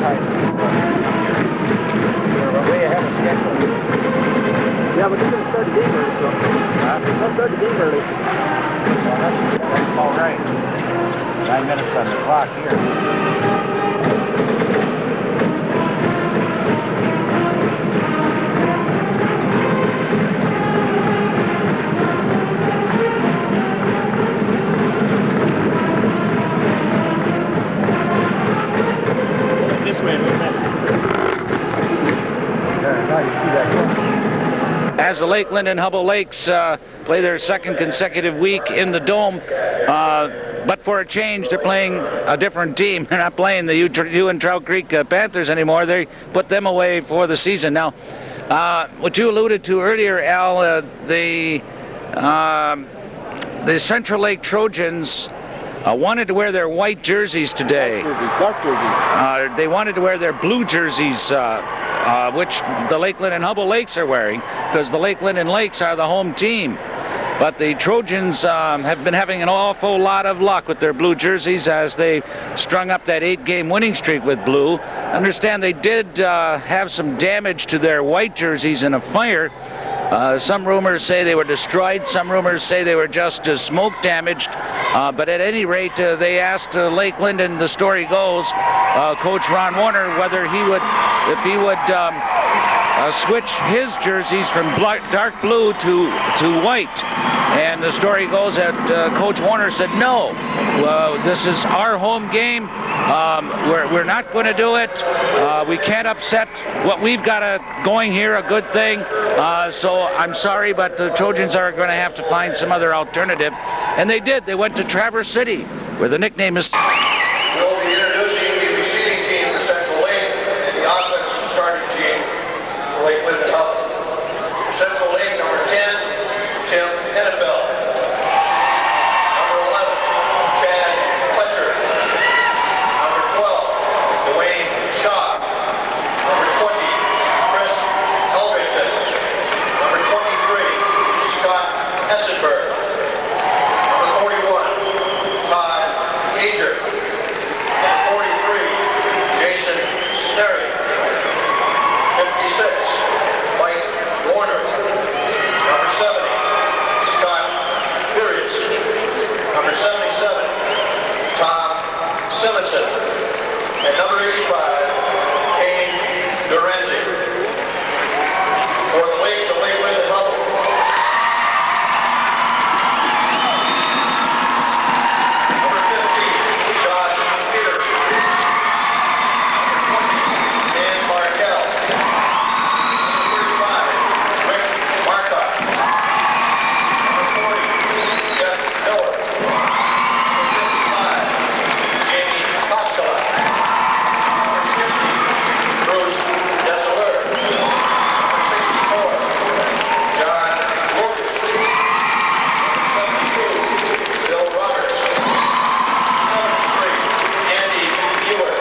We're way ahead of schedule. Yeah, but they're going to start the game early, so they'll start the game early. Well, that's all right. 9 minutes on the clock here. As the Lakeland and Hubble Lakes play their second consecutive week in the Dome, but for a change, they're playing a different team. They're not playing the Ewan Trout Creek Panthers anymore. They put them away for the season. Now, what you alluded to earlier, Al, the Central Lake Trojans wanted to wear their white jerseys today. Dark jerseys. They wanted to wear their blue jerseys, which the Lakeland and Hubble Lakes are wearing, because the Lakeland and Lakes are the home team. But the Trojans have been having an awful lot of luck with their blue jerseys as they strung up that 8-game winning streak with blue. Understand they did have some damage to their white jerseys in a fire. Some rumors say they were destroyed. Some rumors say they were just smoke damaged. But at any rate, they asked Lakeland, and the story goes, Coach Ron Warner, whether he would, if he would switch his jerseys from dark blue to white. And the story goes that Coach Warner said, no, this is our home game. We're not going to do it. We can't upset what we've got going here, a good thing. So I'm sorry, but the Trojans are going to have to find some other alternative. And they did. They went to Traverse City, where the nickname is... We'll be introducing the receiving team for Central Lake and the offensive starting team for Lakeland and Hubble. Central Lake, number 10, Tim Hennefeld. Number 11, Chad Fletcher. Number 12, Dwayne Shaw. Number 20, Chris Eldrington. Number 23, Scott Hessenberg. Number 41, Todd Ager. Number 43, Jason Snerry. 56, Mike Warner. Number 70, Scott Furious. Number 77, Tom Simonson. And number 85, Kane Dorenzi. For the Lakes of Lakeland and Hubble. Number 15, Josh Peters. Number 20, Dan Markell. Number 35, Rick Marcotte. Number 40, Jeff Miller. Number 55, Jamie Koskela. Number 60, Bruce Desaler. Number 64, John Lucas. Number 72, Bill Roberts. 73, Andy Ewert.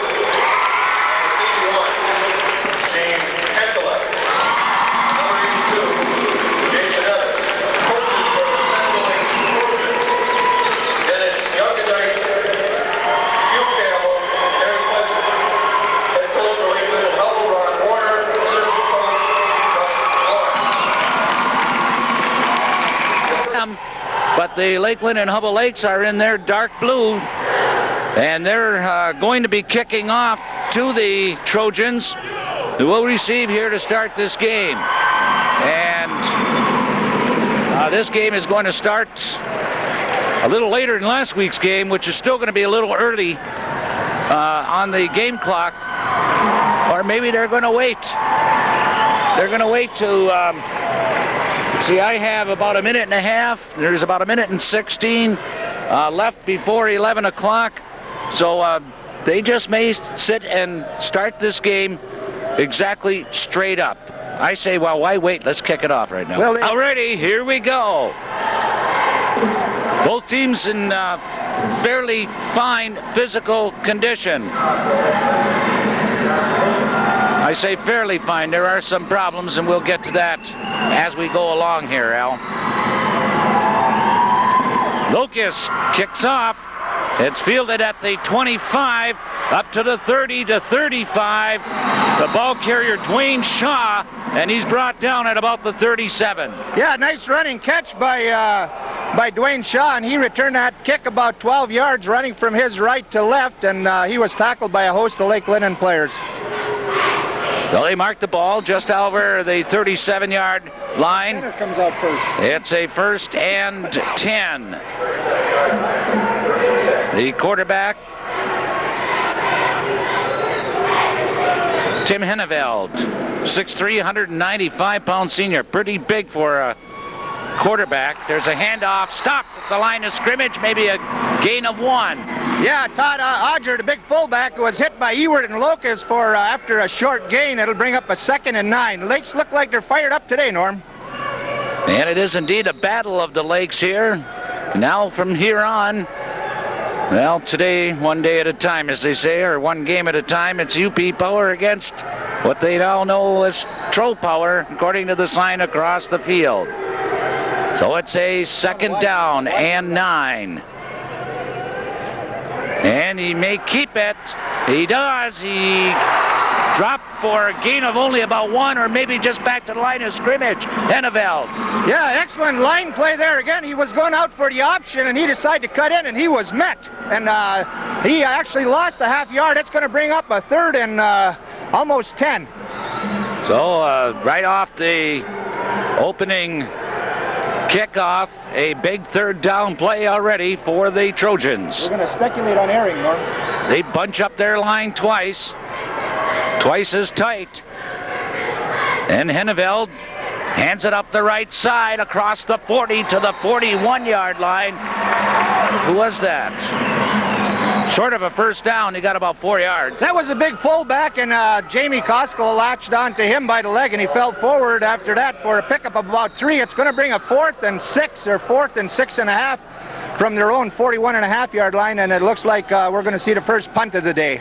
Number 81, James Henkeler. Number 82, Jason Evans. Coaches for the Central Lake Trojans, Dennis Youngadike, Hugh Campbell, Harry Fletcher. Head coach for Lakeland and Hubble, Ron Warner. Assistant coach, Russ Warren. But the Lakeland and Hubble Lakes are in their dark blue, and they're going to be kicking off to the Trojans, who will receive here to start this game. And this game is going to start a little later than last week's game, which is still going to be a little early on the game clock. Or maybe they're going to wait. They're going to wait to... See, I have about a minute and a half. There's about a minute and 16 left before 11 o'clock. So they just may sit and start this game exactly straight up. I say, well, why wait? Let's kick it off right now. Well, Alrighty, here we go. Both teams in fairly fine physical condition. I say fairly fine. There are some problems, and we'll get to that as we go along here, Al. Lucas kicks off. It's fielded at the 25, up to the 30 to 35. The ball carrier, Dwayne Shaw, and he's brought down at about the 37. Yeah, nice running catch by Dwayne Shaw, and he returned that kick about 12 yards running from his right to left, and he was tackled by a host of Lake Linden players. So they mark the ball just over the 37-yard line. Center comes out first. It's a 1st and 10. The quarterback, Tim Henneveld, 6'3", 195-pound senior. Pretty big for a quarterback. There's a handoff, stopped at the line of scrimmage, maybe a gain of 1. Yeah, Todd Odger, the big fullback, was hit by Ewart and Locust for after a short gain. It'll bring up a 2nd and 9. Lakes look like they're fired up today, Norm. And it is indeed a battle of the Lakes here. Now from here on, well, today, one day at a time, as they say, or one game at a time. It's UP Power against what they now know as Tro Power, according to the sign across the field. So it's a 2nd down and 9. And he may keep it. He does. He dropped for a gain of only about 1, or maybe just back to the line of scrimmage. Henneveld. Yeah, excellent line play there again. He was going out for the option, and he decided to cut in, and he was met. And he actually lost a half yard. It's going to bring up a 3rd and almost 10. So right off the opening kickoff, a big 3rd down play already for the Trojans. We're going to speculate on airing, Norm. They bunch up their line twice as tight. And Henneveld hands it up the right side across the 40 to the 41-yard line. Who was that? Short of a 1st down, he got about 4 yards. That was a big fullback, and Jamie Koskela latched onto him by the leg, and he fell forward after that for a pickup of about 3. It's going to bring a 4th and 6 or 4th and 6.5 from their own 41.5-yard line, and it looks like we're going to see the first punt of the day.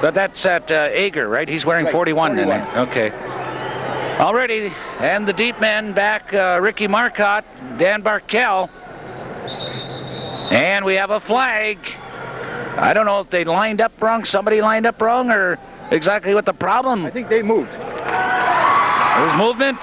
But that's at Ager, right? He's wearing Right, 41. 41. Okay. Already, and the deep men back, Ricky Marcotte, Dan Barkel. And we have a flag. I don't know if they lined up wrong, somebody lined up wrong, or exactly what the problem. I think they moved. There's movement.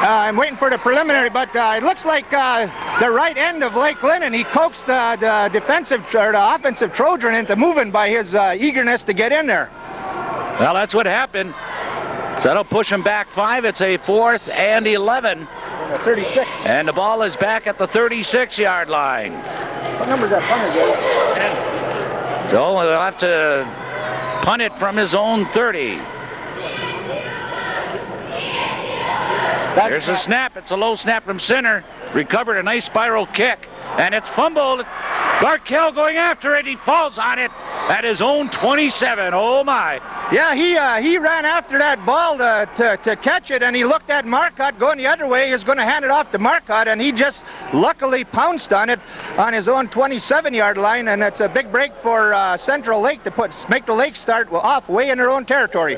I'm waiting for the preliminary, but it looks like the right end of Lake Linden, he coaxed the defensive or the offensive Trojan into moving by his eagerness to get in there. Well, that's what happened. So that'll push him back 5. It's a 4th and 11. 36. And the ball is back at the 36-yard line. What number is that punter, Gary? So they'll have to punt it from his own 30. There's a snap. It's a low snap from center. Recovered a nice spiral kick. And it's fumbled. Barkel going after it. He falls on it at his own 27. Oh, my. Yeah, he ran after that ball to catch it, and he looked at Marcotte going the other way. He was going to hand it off to Marcotte, and he just luckily pounced on it on his own 27-yard line, and it's a big break for Central Lake to make the Lake start off way in their own territory.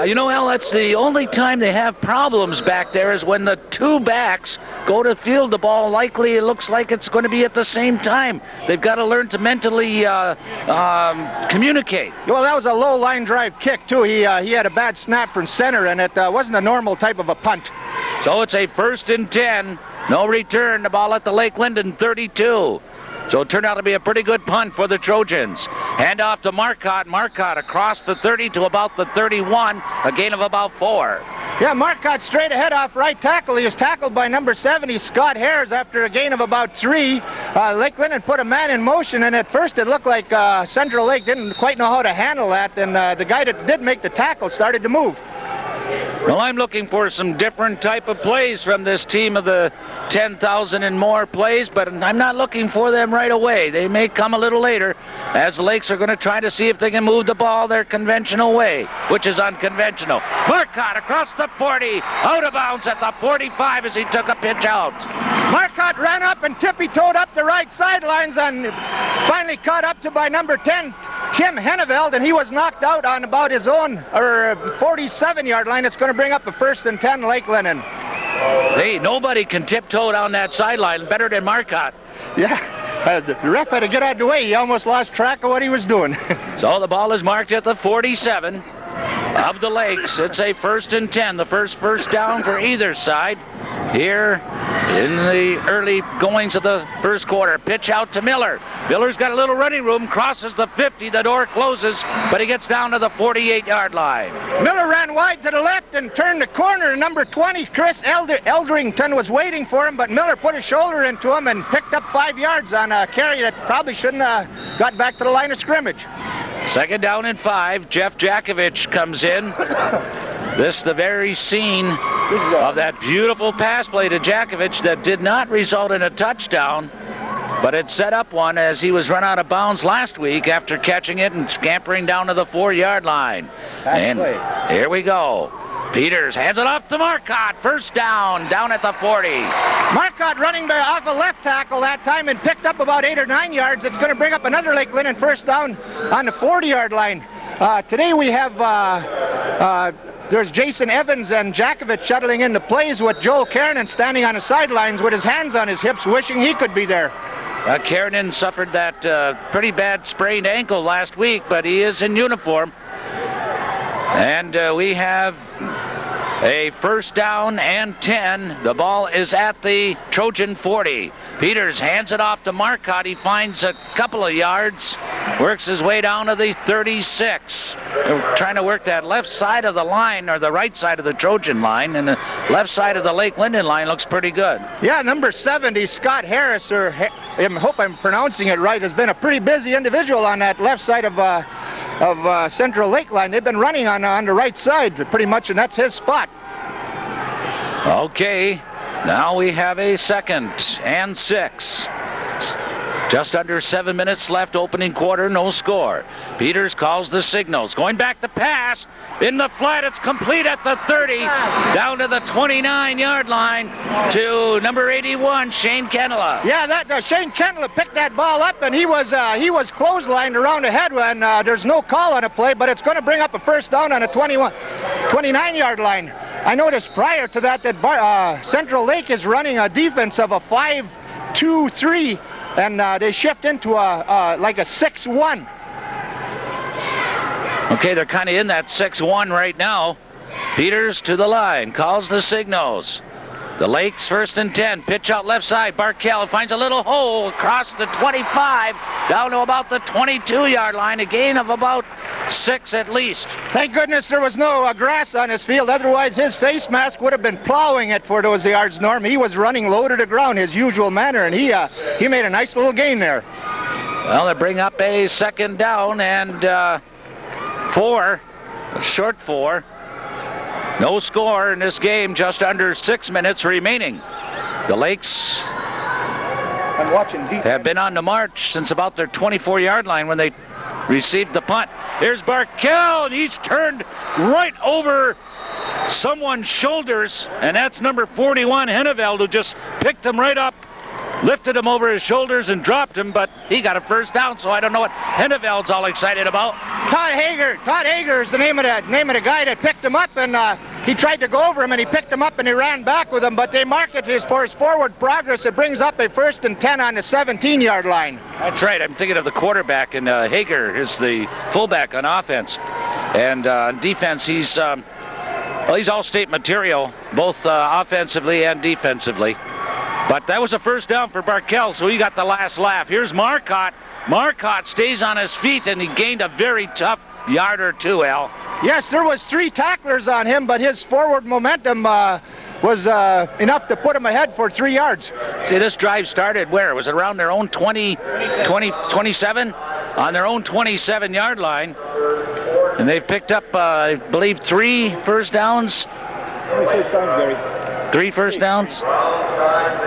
You know, Al, that's the only time they have problems back there is when the 2 backs go to field the ball. Likely, it looks like it's going to be at the same time. They've got to learn to mentally communicate. Well, that was a low line drive kick, too. He had a bad snap from center, and it wasn't a normal type of a punt. So it's a 1st and 10. No return. The ball at the Lake Linden 32. So it turned out to be a pretty good punt for the Trojans. Hand off to Marcotte. Marcotte across the 30 to about the 31. A gain of about 4. Yeah, Marcotte straight ahead off right tackle. He was tackled by number 70, Scott Harris, after a gain of about 3. Lake Linden put a man in motion, and at first it looked like Central Lake didn't quite know how to handle that, and the guy that did make the tackle started to move. Well, I'm looking for some different type of plays from this team of the 10,000 and more plays, but I'm not looking for them right away. They may come a little later, as the Lakes are going to try to see if they can move the ball their conventional way, which is unconventional. Marcotte across the 40, out of bounds at the 45 as he took a pitch out. Marcotte ran up and tippy-toed up the right sidelines and finally caught up to by number 10, Tim Henneveld, and he was knocked out on about his own 47-yard line. It's going to bring up a 1st and 10 Lake Linden. Hey, nobody can tiptoe down that sideline better than Marcotte. Yeah, The ref had to get out of the way. He almost lost track of what he was doing. So the ball is marked at the 47 of the Lakes. It's a 1st and 10, the first down for either side here in the early goings of the first quarter. Pitch out to Miller. Miller's got a little running room, crosses the 50, the door closes, but he gets down to the 48-yard line. Miller ran wide to the left and turned the corner. Number 20, Chris Eldrington, was waiting for him, but Miller put his shoulder into him and picked up 5 yards on a carry that probably shouldn't have got back to the line of scrimmage. 2nd down and 5. Jeff Jakovich comes in. This the very scene of that beautiful pass play to Jakovich that did not result in a touchdown, but it set up one as he was run out of bounds last week after catching it and scampering down to the 4-yard line. And here we go. Peters hands it off to Marcotte. 1st down at the 40. Marcotte running off a left tackle that time and picked up about 8 or 9 yards. It's going to bring up another Lake Linden 1st down on the 40-yard line. Today we have there's Jason Evans and Jakovich shuttling into plays with Joel Kiernan standing on the sidelines with his hands on his hips, wishing he could be there. Kiernan suffered that pretty bad sprained ankle last week, but he is in uniform. And we have a 1st down and 10. The ball is at the Trojan 40. Peters hands it off to Marcotte. He finds a couple of yards, works his way down to the 36. They're trying to work that left side of the line, or the right side of the Trojan line, and the left side of the Lake Linden line looks pretty good. Yeah, number 70, Scott Harris, I hope I'm pronouncing it right, has been a pretty busy individual on that left side of Central Lake line. They've been running on the right side pretty much, and that's his spot. Okay, now we have a 2nd and 6. Just under 7 minutes left, opening quarter, no score. Peters calls the signals. Going back to pass. In the flat, it's complete at the 30. Down to the 29-yard line to number 81, Shane Kenela. Yeah, Shane Kenela picked that ball up, and he was clotheslined around the head when there's no call on a play, but it's going to bring up a 1st down on a 29-yard line. I noticed prior to that Central Lake is running a defense of a 5-2-3, and they shift into like a 6-1. Okay, they're kind of in that 6-1 right now. Peters to the line, calls the signals. The Lakes 1st and 10, pitch out left side. Barkell finds a little hole across the 25, down to about the 22-yard line, a gain of about 6 at least. Thank goodness there was no grass on his field, otherwise his face mask would have been plowing it for those yards, Norm. He was running low to the ground, his usual manner, and he made a nice little gain there. Well, they bring up a 2nd down and 4, a short 4. No score in this game, just under 6 minutes remaining. The Lakes have been on the march since about their 24-yard line when they received the punt. Here's Barkell, and he's turned right over someone's shoulders, and that's number 41, Henneveld, who just picked him right up, lifted him over his shoulders and dropped him, but he got a 1st down, so I don't know what Henneveld's all excited about. Todd Hager is the name of the guy that picked him up, and he tried to go over him, and he picked him up, and he ran back with him, but they mark it for his forward progress. It brings up a 1st and 10 on the 17-yard line. That's right. I'm thinking of the quarterback, and Hager is the fullback on offense. And on defense, he's all-state material, both offensively and defensively. But that was a 1st down for Barkell, so he got the last laugh. Here's Marcotte. Marcotte stays on his feet, and he gained a very tough yard or 2, Al. Yes, there was 3 tacklers on him, but his forward momentum was enough to put him ahead for 3 yards. See, this drive started where? Was it around their own 27? On their own 27-yard line. And they've picked up, I believe, 3 first downs. 3 first downs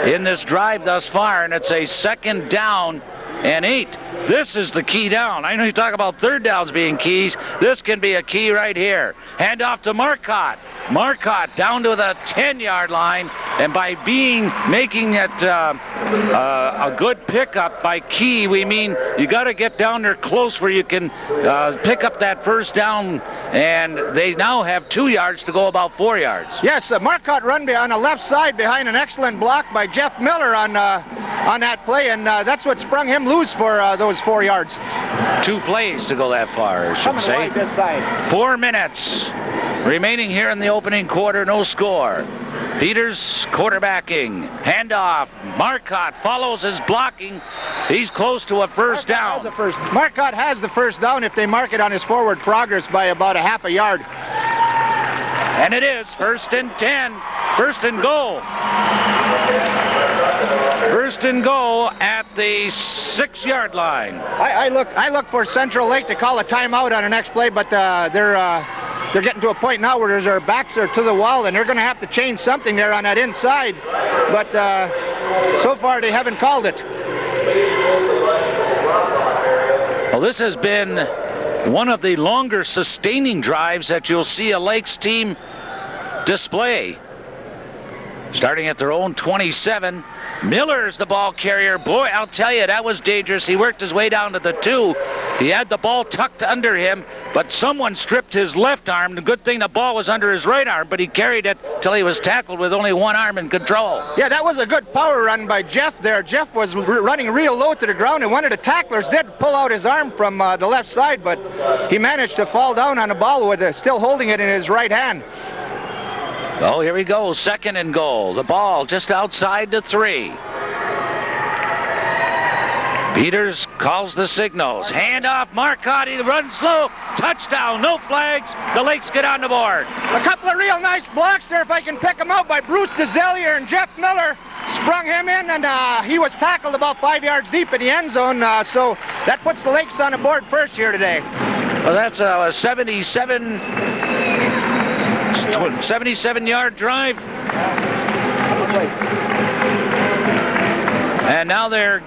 in this drive thus far, and it's a 2nd down and 8. This is the key down. I know you talk about 3rd downs being keys. This can be a key right here. Hand off to Marcotte. Marcotte down to the 10-yard line, and by making it a good pickup by key, we mean you got to get down there close where you can pick up that 1st down, and they now have 2 yards to go about 4 yards. Yes, Marcotte run on the left side behind an excellent block by Jeff Miller on on that play, and that's what sprung him loose for those 4 yards. 2 plays to go that far, I should Coming say. wide this side. 4 minutes remaining here in the opening quarter, no score. Peters quarterbacking, handoff. Marcotte follows his blocking. He's close to a first down. Marcotte has the first down if they mark it on his forward progress by about a half a yard. And it is 1st and 10. 1st and goal. 1st and goal at the 6-yard line. I look for Central Lake to call a timeout on the next play, but they're getting to a point now where their backs are to the wall, and they're going to have to change something there on that inside. But so far they haven't called it. Well, this has been one of the longer sustaining drives that you'll see a Lakes team display. Starting at their own 27. Miller's the ball carrier. Boy, I'll tell you, that was dangerous. He worked his way down to the 2. He had the ball tucked under him, but someone stripped his left arm. The good thing the ball was under his right arm, but he carried it till he was tackled with only one arm in control. Yeah, that was a good power run by Jeff there. Jeff was running real low to the ground, and one of the tacklers did pull out his arm from the left side, but he managed to fall down on the ball with still holding it in his right hand. Oh, here we go. 2nd and goal. The ball just outside the 3. Peters calls the signals. Hand off. Marcotte. He runs slow. Touchdown. No flags. The Lakes get on the board. A couple of real nice blocks there, if I can pick them out, by Bruce DeZellier and Jeff Miller. Sprung him in, and he was tackled about 5 yards deep in the end zone. So that puts the Lakes on the board first here today. Well, that's a 77-yard drive. And now they're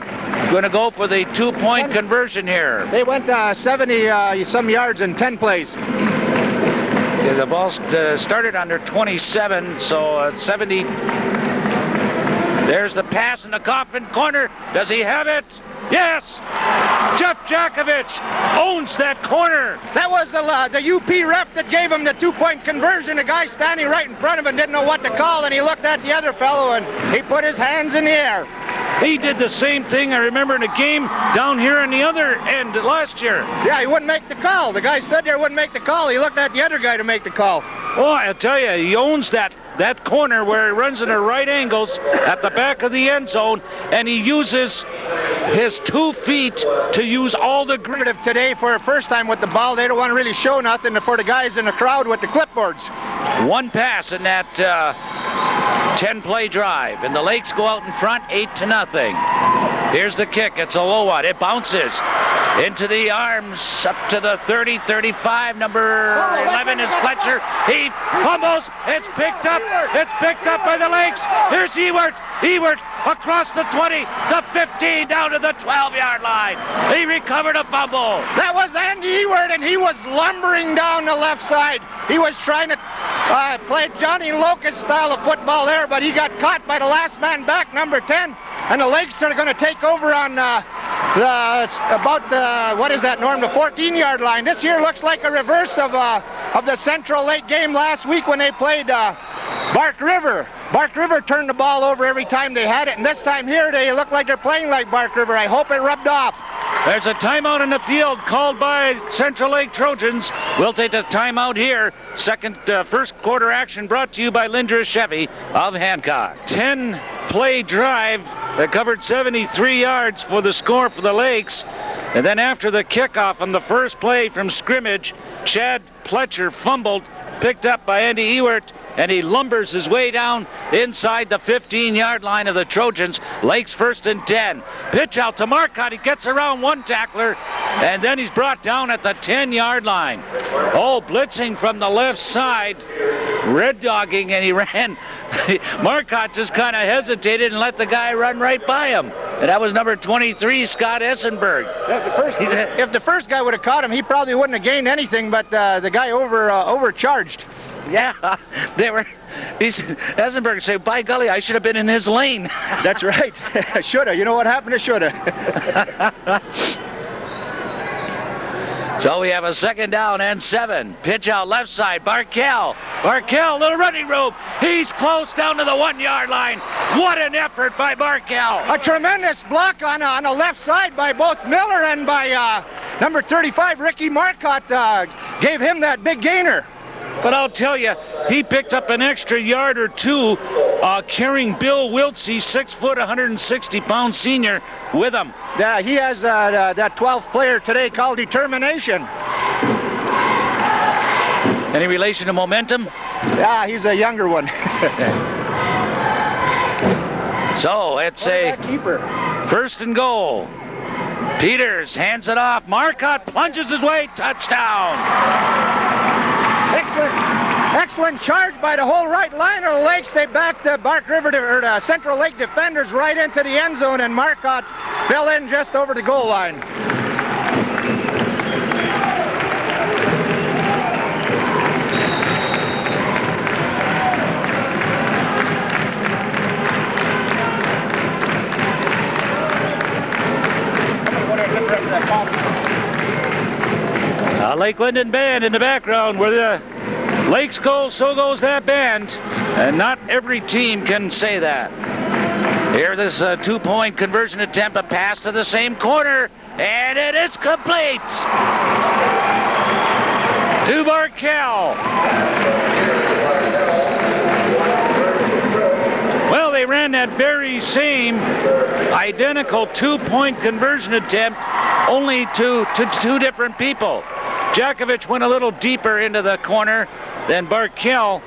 going to go for the 2-point conversion here. They went 70 some yards in 10 plays. Yeah, the ball started under 27, so 70. There's the pass in the coffin corner. Does he have it? Yes! Jeff Jakovich owns that corner. That was the UP ref that gave him the 2-point conversion. The guy standing right in front of him didn't know what to call, and he looked at the other fellow, and he put his hands in the air. He did the same thing, I remember, in a game down here on the other end last year. Yeah, he wouldn't make the call. The guy stood there, wouldn't make the call. He looked at the other guy to make the call. Oh, I'll tell you, he owns that corner where he runs in the right angles at the back of the end zone, and he uses his 2 feet to use all the grip. Today, for the first time with the ball, they don't want to really show nothing for the guys in the crowd with the clipboards. 1 pass in that 10-play drive, and the Lakes go out in front 8-0. Here's the kick. It's a low one. It bounces into the arms up to the 30, 35. Number 11 is Fletcher. He fumbles. It's picked up. It's picked up by the Lakes. Here's Ewert. Ewert across the 20, the 15, down to the 12-yard line. He recovered a fumble. That was Andy Ewert, and he was lumbering down the left side. He was trying to play Johnny Locust style of football there, but he got caught by the last man back, number 10. And the Lakes are going to take over on the 14-yard line. This here looks like a reverse of the Central Lake game last week when they played Bark River. Bark River turned the ball over every time they had it, and this time here they look like they're playing like Bark River. I hope it rubbed off. There's a timeout in the field called by Central Lake Trojans. We'll take a timeout here. First quarter action brought to you by Lindner Chevy of Hancock. 10-play drive that covered 73 yards for the score for the Lakes. And then after the kickoff on the first play from scrimmage, Chad Fletcher fumbled, picked up by Andy Ewert, and he lumbers his way down inside the 15-yard line of the Trojans. Lakes 1st and 10. Pitch out to Marcotte. He gets around one tackler, and then he's brought down at the 10-yard line. Oh, blitzing from the left side. Red dogging, and he ran. Marcotte just kind of hesitated and let the guy run right by him. And that was number 23, Scott Essenberg. If the first guy would have caught him, he probably wouldn't have gained anything, but the guy overcharged. Yeah, Essenberg said, by golly, I should have been in his lane. That's right. Shoulda. You know what happened to shoulda. So we have a 2nd down and 7. Pitch out left side. Barkell, little running room. He's close down to the 1-yard line. What an effort by Barkell. A tremendous block on the left side by both Miller and by number 35, Ricky Marcotte, gave him that big gainer. But I'll tell you, he picked up an extra yard or two carrying Bill Wiltsey, 6 foot, 160-pound senior, with him. Yeah, he has that 12th player today called Determination. Any relation to Momentum? Yeah, he's a younger one. So it's a keeper. first and goal. Peters hands it off. Marcotte plunges his way. Touchdown. Excellent charge by the whole right line of the Lakes. They backed the Central Lake defenders right into the end zone, and Marcotte fell in just over the goal line. Lake Linden Band in the background. Where the Lakes go, so goes that band. And not every team can say that. Here, this two-point conversion attempt, a pass to the same corner, and it is complete to Barkell. Well, they ran that very same identical two-point conversion attempt, only to two different people. Jakovich went a little deeper into the corner than Barkell.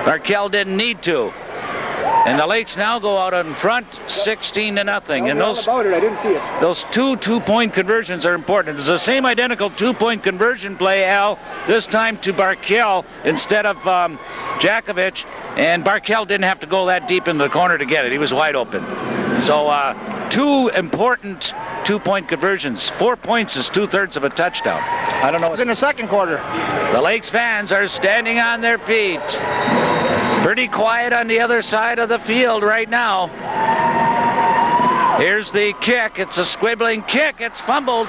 Barkell didn't need to. And the Lakes now go out in front, 16-0. And those two-point conversions are important. It's the same identical two-point conversion play, Al, this time to Barkell instead of Jakovich. And Barkell didn't have to go that deep in the corner to get it. He was wide open. So two important two-point conversions. 4 points is 2/3 of a touchdown. I don't know. It's in the second quarter. The Lakes fans are standing on their feet. Pretty quiet on the other side of the field right now. Here's the kick. It's a squibbling kick. It's fumbled.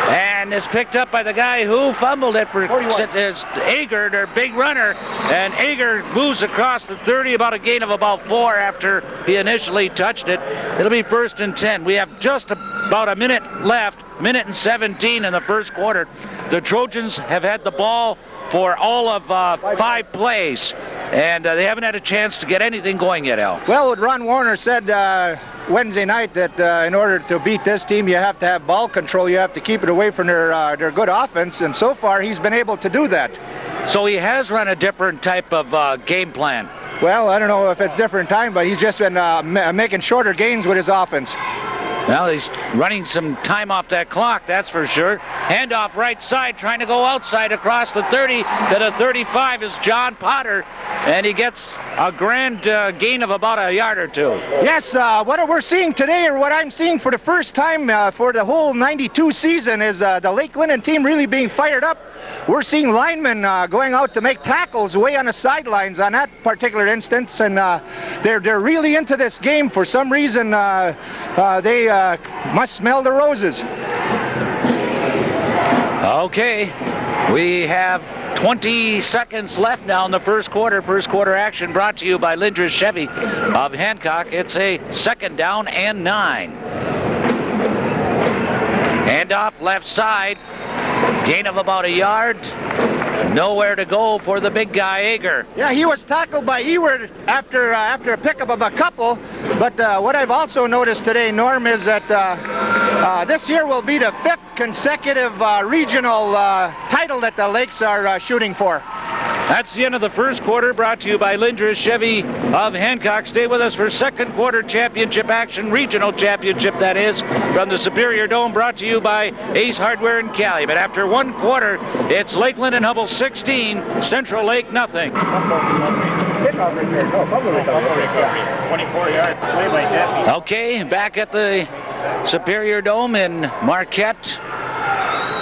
And it's picked up by the guy who fumbled it for is Ager, their big runner. And Ager moves across the 30, about a gain of about 4 after he initially touched it. It'll be 1st and 10. We have just about a minute left, minute and 17 in the first quarter. The Trojans have had the ball for all of 5 plays. And they haven't had a chance to get anything going yet, Al. Well, what Ron Warner said Wednesday night, that in order to beat this team, you have to have ball control. You have to keep it away from their good offense, and so far he's been able to do that. So he has run a different type of game plan. Well, I don't know if it's different time, but he's just been making shorter gains with his offense. Well, he's running some time off that clock, that's for sure. Handoff right side, trying to go outside across the 30 to the 35 is John Potter, and he gets a grand gain of about a yard or 2. Yes, what we're seeing today, or what I'm seeing for the first time for the whole 92 season, is the Lake Linden team really being fired up. We're seeing linemen going out to make tackles way on the sidelines on that particular instance, and they're really into this game. For some reason, they must smell the roses. Okay, we have 20 seconds left now in the first quarter. First quarter action brought to you by Lindros Chevy of Hancock. It's a 2nd down and 9. Handoff left side. Gain of about a yard. Nowhere to go for the big guy, Ager. Yeah, he was tackled by Eward after a pickup of a couple. But what I've also noticed today, Norm, is that this year will be the 5th consecutive regional title that the Lakes are shooting for. That's the end of the first quarter, brought to you by Lindros Chevy of Hancock. Stay with us for second quarter championship action, regional championship that is, from the Superior Dome, brought to you by Ace Hardware in Cali. But after one quarter, it's Lake Linden Hubble 16, Central Lake nothing. 24 yards play by Jeffy. Okay, back at the Superior Dome in Marquette.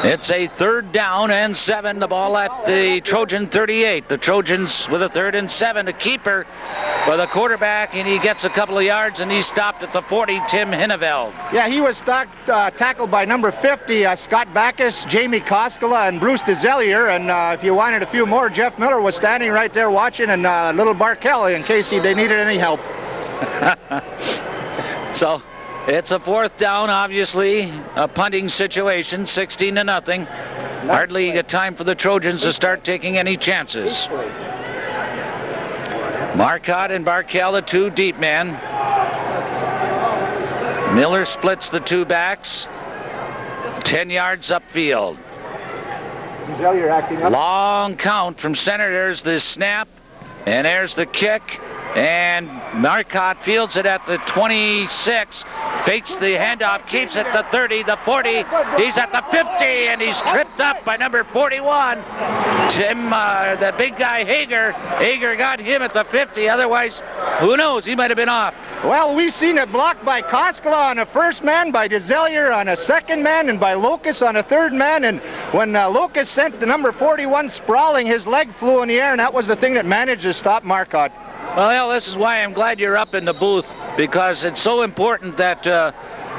It's a 3rd down and 7. The ball at the Trojan 38. The Trojans with a 3rd and 7. A keeper for the quarterback, and he gets a couple of yards, and he's stopped at the 40, Tim Hinneveld. Yeah, he was tackled by number 50, Scott Backus, Jamie Koskela, and Bruce DeZellier. And if you wanted a few more, Jeff Miller was standing right there watching, and little Barkell in case they needed any help. So it's a fourth down, obviously, a punting situation, 16-0. Hardly a time for the Trojans to start taking any chances. Marcotte and Barkell, the two deep men. Miller splits the two backs, 10 yards upfield. Zeller acting up. Long count from center. There's the snap, and there's the kick. And Marcotte fields it at the 26, fakes the handoff, keeps it the 30, the 40, he's at the 50, and he's tripped up by number 41. Tim, the big guy Hager. Hager got him at the 50, otherwise, who knows, he might have been off. Well, we seen it blocked by Koskela on a first man, by DeZellier on a second man, and by Locus on a third man. And when Locus sent the number 41 sprawling, his leg flew in the air, and that was the thing that managed to stop Marcotte. Well, this is why I'm glad you're up in the booth, because it's so important that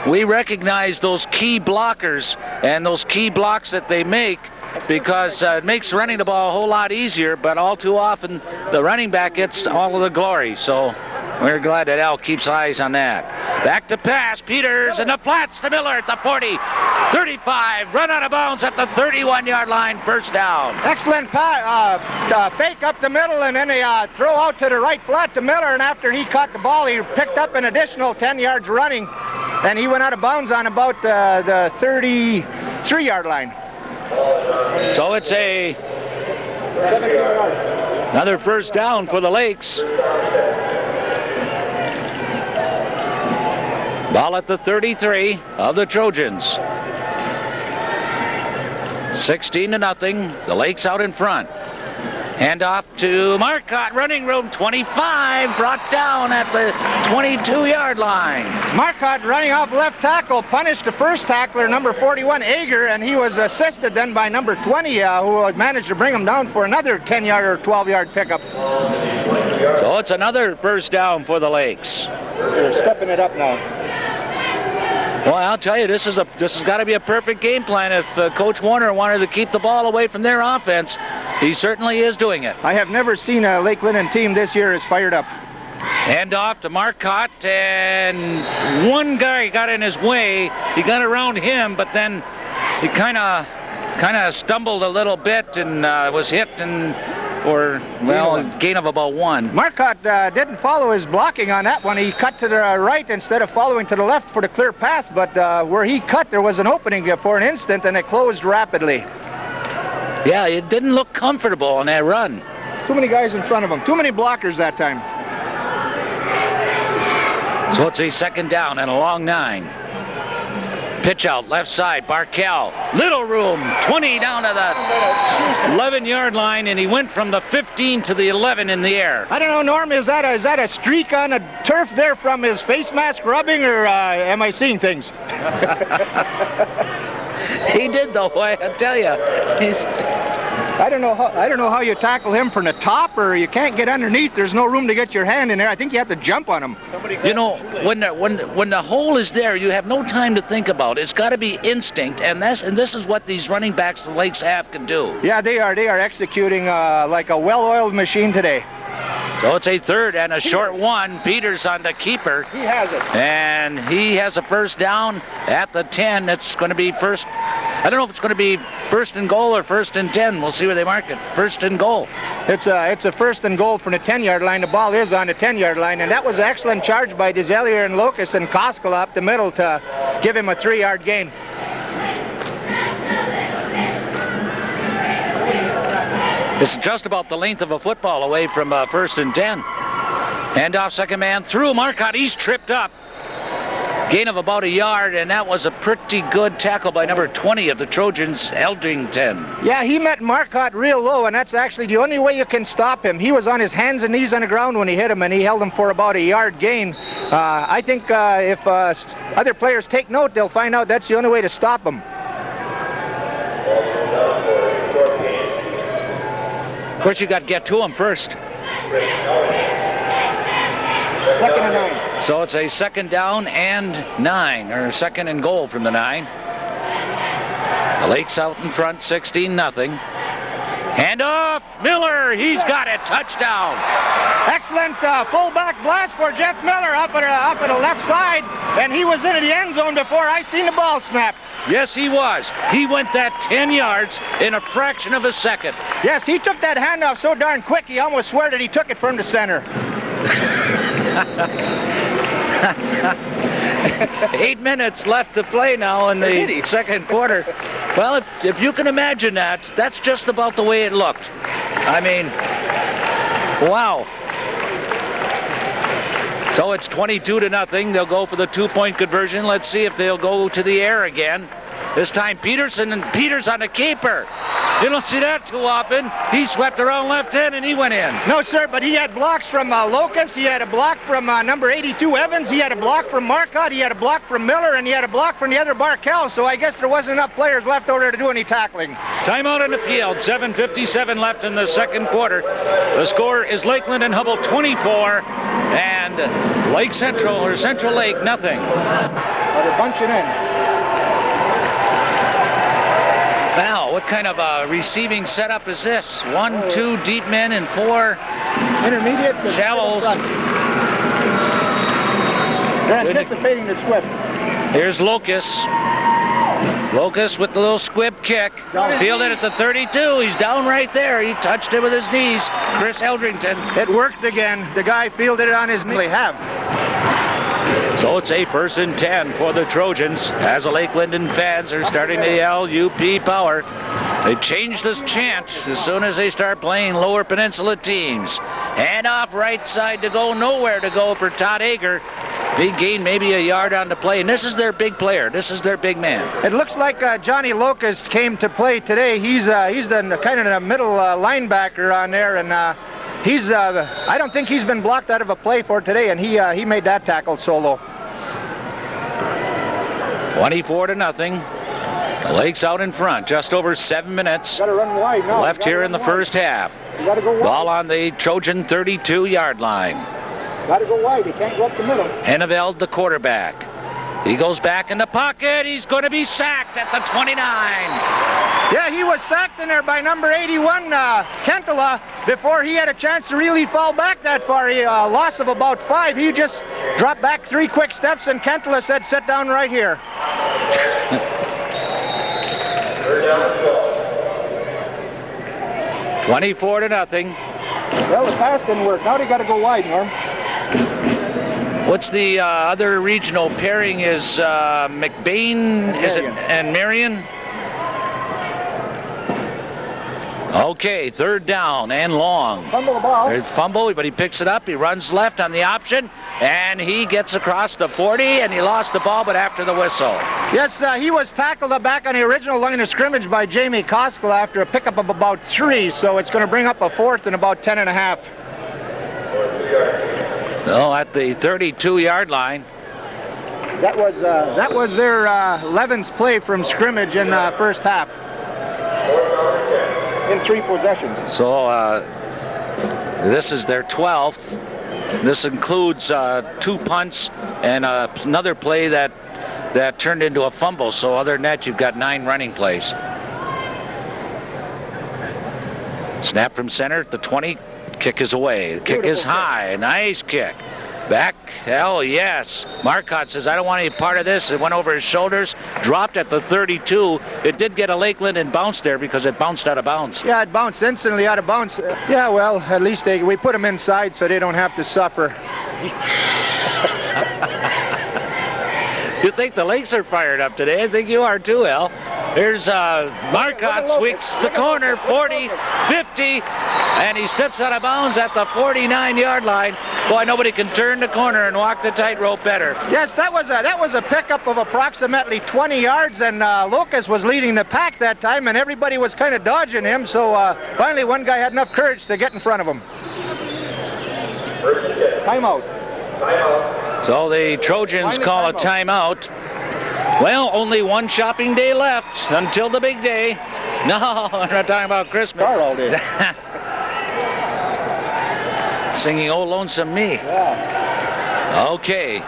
we recognize those key blockers and those key blocks that they make, because it makes running the ball a whole lot easier, but all too often the running back gets all of the glory. So we're glad that Al keeps eyes on that. Back to pass, Peters in the flats to Miller at the 40, 35, run out of bounds at the 31-yard line, first down. Excellent fake up the middle, and then they throw out to the right flat to Miller, and after he caught the ball, he picked up an additional 10 yards running, and he went out of bounds on about the 33-yard line. So it's another first down for the Lakes. Ball at the 33 of the Trojans. 16-0. The Lakes out in front. Handoff to Marcotte, running room 25, brought down at the 22-yard line. Marcotte running off left tackle, punished the first tackler, number 41, Ager, and he was assisted then by number 20, who managed to bring him down for another 10-yard or 12-yard pickup. So it's another first down for the Lakes. They're stepping it up now. Well, I'll tell you, this has got to be a perfect game plan. If Coach Warner wanted to keep the ball away from their offense, he certainly is doing it. I have never seen a Lake Linden team this year as fired up. Hand off to Marcotte, and one guy got in his way. He got around him, but then he kind of stumbled a little bit and was hit and for, well, a gain of about one. Marcotte didn't follow his blocking on that one. He cut to the right instead of following to the left for the clear path, but where he cut, there was an opening for an instant, and it closed rapidly. Yeah, it didn't look comfortable on that run. Too many guys in front of him. Too many blockers that time. So it's a second down and a long 9. Pitch out, left side, Barkell. Little room, 20 down to the 11-yard line, and he went from the 15 to the 11 in the air. I don't know, Norm, is that a streak on the turf there from his face mask rubbing, or am I seeing things? He did, though, I tell you. I don't know how you tackle him from the top, or you can't get underneath. There's no room to get your hand in there. I think you have to jump on him. You know, when the hole is there, you have no time to think about it. It's got to be instinct, and this is what these running backs the Lakes have can do. Yeah, they are executing like a well-oiled machine today. So it's a third and a short one. Peters on the keeper. He has it. And he has a first down at the 10. It's going to be first. I don't know if it's going to be first and goal or first and 10. We'll see where they mark it. First and goal. It's a first and goal from the 10-yard line. The ball is on the 10-yard line, and that was an excellent charge by DeZellier and Locus and Koskela up the middle to give him a 3-yard gain. It's just about the length of a football away from first and 10. Handoff, second man through. Marcotte, he's tripped up. Gain of about a yard, and that was a pretty good tackle by number 20 of the Trojans, Eldrington. Yeah, he met Marcotte real low, and that's actually the only way you can stop him. He was on his hands and knees on the ground when he hit him, and he held him for about a yard gain. I think if other players take note, they'll find out that's the only way to stop him. Of course, you got to get to him first. Second and 9. So it's a second down and 9, or second and goal from the 9. The Lakes out in front, 16-0. Hand Handoff. Miller, he's got it. Touchdown. Excellent fullback blast for Jeff Miller up at the left side, and he was into the end zone before I seen the ball snap. Yes, he was. He went that 10 yards in a fraction of a second. Yes, he took that handoff so darn quick, he almost swore that he took it from the center. 8 minutes left to play now in the second quarter. Well, if you can imagine that, that's just about the way it looked. I mean, wow. So it's 22-0. They'll go for the 2-point conversion. Let's see if they'll go to the air again. This time Peterson, and Peters on the keeper. You don't see that too often. He swept around left end and he went in. No, sir, but he had blocks from Locust. He had a block from number 82 Evans. He had a block from Marcotte. He had a block from Miller, and he had a block from the other Barkel. So I guess there wasn't enough players left over there to do any tackling. Timeout on the field. 7:57 left in the second quarter. The score is Lakeland and Hubble 24 and Lake Central or Central Lake nothing. They're bunching in. Wow, what kind of a receiving setup is this? 1, 2 deep men and 4 intermediate shallows. They're anticipating the squib. Here's Locust. Locust with the little squib kick. Fielded at the 32. He's down right there. He touched it with his knees. Chris Eldrington. It worked again. The guy fielded it on his knee. They have. So it's a 1st and 10 for the Trojans as the Lake Linden fans are starting to yell UP power. They change this chant as soon as they start playing Lower Peninsula teams. Hand off right side to go, nowhere to go for Todd Hager. He gained maybe a yard on the play, and this is their big player. This is their big man. It looks like Johnny Locust came to play today. He's the kind of the middle linebacker on there, and I don't think he's been blocked out of a play for today, and he made that tackle solo. 24-0. The Lake's out in front. Just over 7 minutes Got to run wide now. left here in the first half. Got to go wide. Ball on the Trojan 32-yard line. Got to go wide. He can't go up the middle. Henneveld, the quarterback. He goes back in the pocket. He's going to be sacked at the 29. Yeah, he was sacked in there by number 81, Kentola, before he had a chance to really fall back that far. He loss of about 5. He just dropped back 3 quick steps, and Kentola said, "Sit down right here." 24-0. Well, the pass didn't work. Now they got to go wide, Norm. What's the other regional pairing? Is McBain is it, and Marion? Okay, 3rd down and long. Fumble the ball. There's fumble, but he picks it up. He runs left on the option, and he gets across the 40, and he lost the ball, but after the whistle. Yes, he was tackled back on the original line of scrimmage by Jamie Koskela after a pickup of about 3, so it's going to bring up a 4th and about 10.5. So at the 32-yard line. That was their 11th play from scrimmage in the first half. In 3 possessions. So this is their 12th. This includes 2 punts and another play that turned into a fumble. So other than that, you've got 9 running plays. Snap from center at the 20. Kick is away. The kick is high. Nice kick. Back. Hell yes. Marcotte says, "I don't want any part of this." It went over his shoulders, dropped at the 32. It did get a Lakeland and bounced there because it bounced out of bounds. Yeah, it bounced instantly out of bounds. Yeah, well, at least we put them inside so they don't have to suffer. You think the Lakes are fired up today? I think you are too, Al. Here's Marcotte sweeps the corner, 40, 50, and he steps out of bounds at the 49-yard line. Boy, nobody can turn the corner and walk the tightrope better. Yes, that was a pickup of approximately 20 yards, and Locust was leading the pack that time, and everybody was kind of dodging him, so finally one guy had enough courage to get in front of him. Timeout. So the Trojans call a timeout. Well, only one shopping day left until the big day. No, I'm not talking about Christmas. Car all day. Singing "Oh Lonesome Me." Yeah. Okay.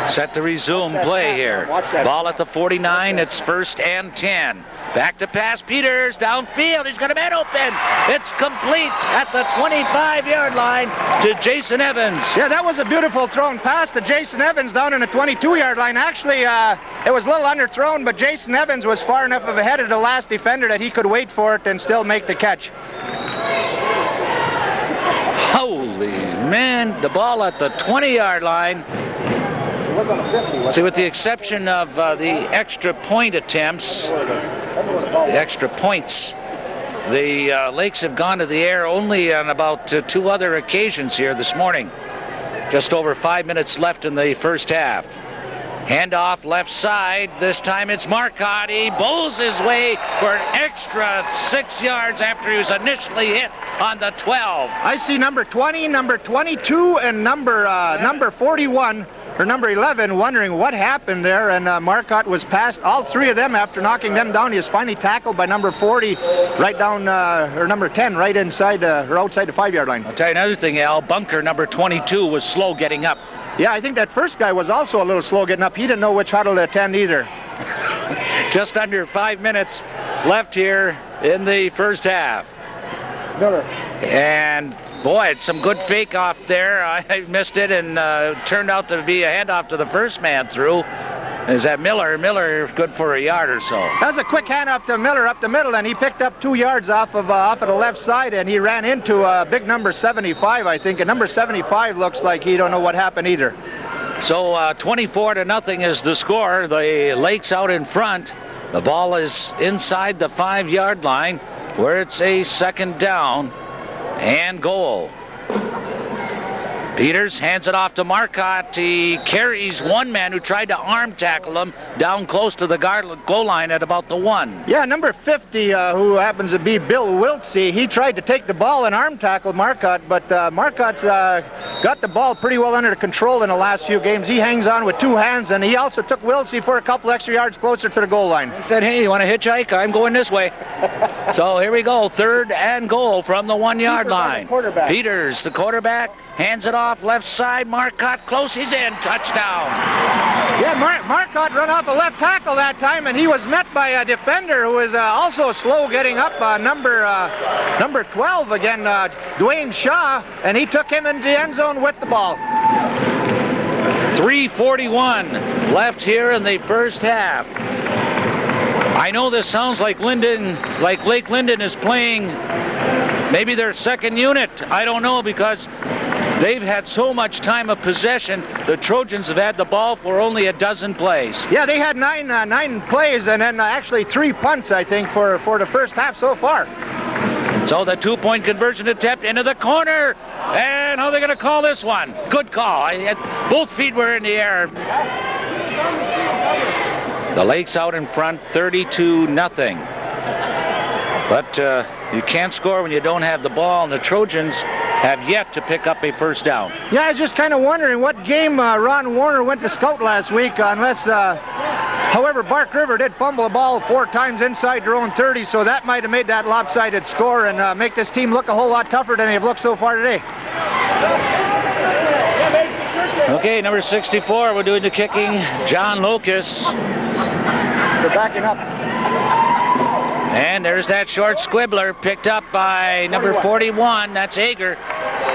Set to resume play here. Ball at the 49. It's 1st and 10. Back to pass Peters, downfield. He's got a man open. It's complete at the 25-yard line to Jason Evans. Yeah, that was a beautiful thrown pass to Jason Evans down in the 22-yard line. Actually, it was a little underthrown, but Jason Evans was far enough ahead of the last defender that he could wait for it and still make the catch. Holy man, the ball at the 20-yard line. See, with the exception of the extra point attempts, the extra points, the Lakes have gone to the air only on about 2 other occasions here this morning. Just over 5 minutes left in the first half. Handoff left side. This time it's Marcotte. He bowls his way for an extra 6 yards after he was initially hit on the 12. I see number 20, number 22, and number 41. Or number 11, wondering what happened there, and Marcotte was past all 3 of them after knocking them down. He was finally tackled by number 40, right down, or number 10, right inside or outside the 5-yard line. I'll tell you another thing, Al. Bunker, number 22, was slow getting up. Yeah, I think that first guy was also a little slow getting up. He didn't know which huddle to attend either. Just under 5 minutes left here in the first half. Miller. And boy, it's some good fake off there. I missed it, and turned out to be a handoff to the first man through. Is that Miller? Miller good for a yard or so. That was a quick handoff to Miller up the middle, and he picked up 2 yards off of the left side, and he ran into big number 75, I think. And number 75 looks like he don't know what happened either. So 24-0 is the score. The Lakes out in front. The ball is inside the 5-yard line, where it's a second down and goal. Peters hands it off to Marcotte. He carries one man who tried to arm tackle him down close to the goal line at about the 1. Yeah, number 50, who happens to be Bill Wiltsey, he tried to take the ball and arm tackle Marcotte, but Marcotte's got the ball pretty well under control in the last few games. He hangs on with 2 hands, and he also took Wiltsey for a couple extra yards closer to the goal line. He said, hey, you want to hitchhike? I'm going this way. So here we go, 3rd and goal from the 1-yard line. Peters, the quarterback, hands it off left side. Marcotte close. He's in. Touchdown. Yeah, Marcotte run off a left tackle that time, and he was met by a defender who was also slow getting up, number 12 again, Dwayne Shaw, and he took him into the end zone with the ball. 3:41 left here in the first half. I know this sounds like Lake Linden is playing maybe their second unit. I don't know, because they've had so much time of possession. The Trojans have had the ball for only a dozen plays. Yeah, they had nine plays, and then actually 3 punts, I think, for the first half so far. So the 2-point conversion attempt into the corner. And how are they going to call this one? Good call. Both feet were in the air. The Lakes out in front, 32-0. But you can't score when you don't have the ball, and the Trojans have yet to pick up a first down. Yeah, I was just kind of wondering what game Ron Warner went to scout last week, unless, however, Bark River did fumble the ball 4 times inside their own 30, so that might have made that lopsided score and make this team look a whole lot tougher than they've looked so far today. Okay, number 64, we're doing the kicking. John Locus. They're backing up. And there's that short squibbler picked up by number 41. That's Ager.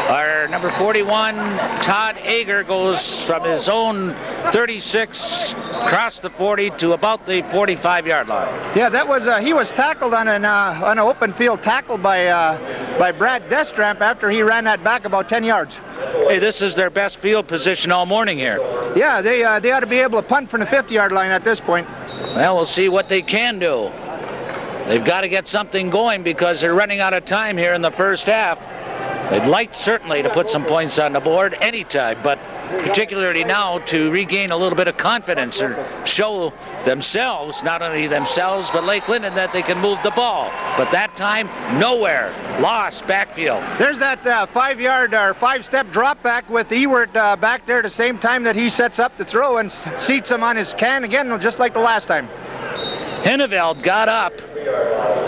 Our number 41, Todd Ager, goes from his own 36 across the 40 to about the 45-yard line. Yeah, that was he was tackled on an open field tackle by Brad Destramp after he ran that back about 10 yards. Hey, this is their best field position all morning here. Yeah, they ought to be able to punt from the 50-yard line at this point. Well, we'll see what they can do. They've got to get something going because they're running out of time here in the first half. They'd like certainly to put some points on the board anytime, but particularly now to regain a little bit of confidence and show themselves, not only themselves, but Lake Linden, that they can move the ball. But that time, nowhere. Lost backfield. There's that 5-yard or 5-step drop back with Ewert back there at the same time that he sets up the throw and seats him on his can again, just like the last time. Henneveld got up,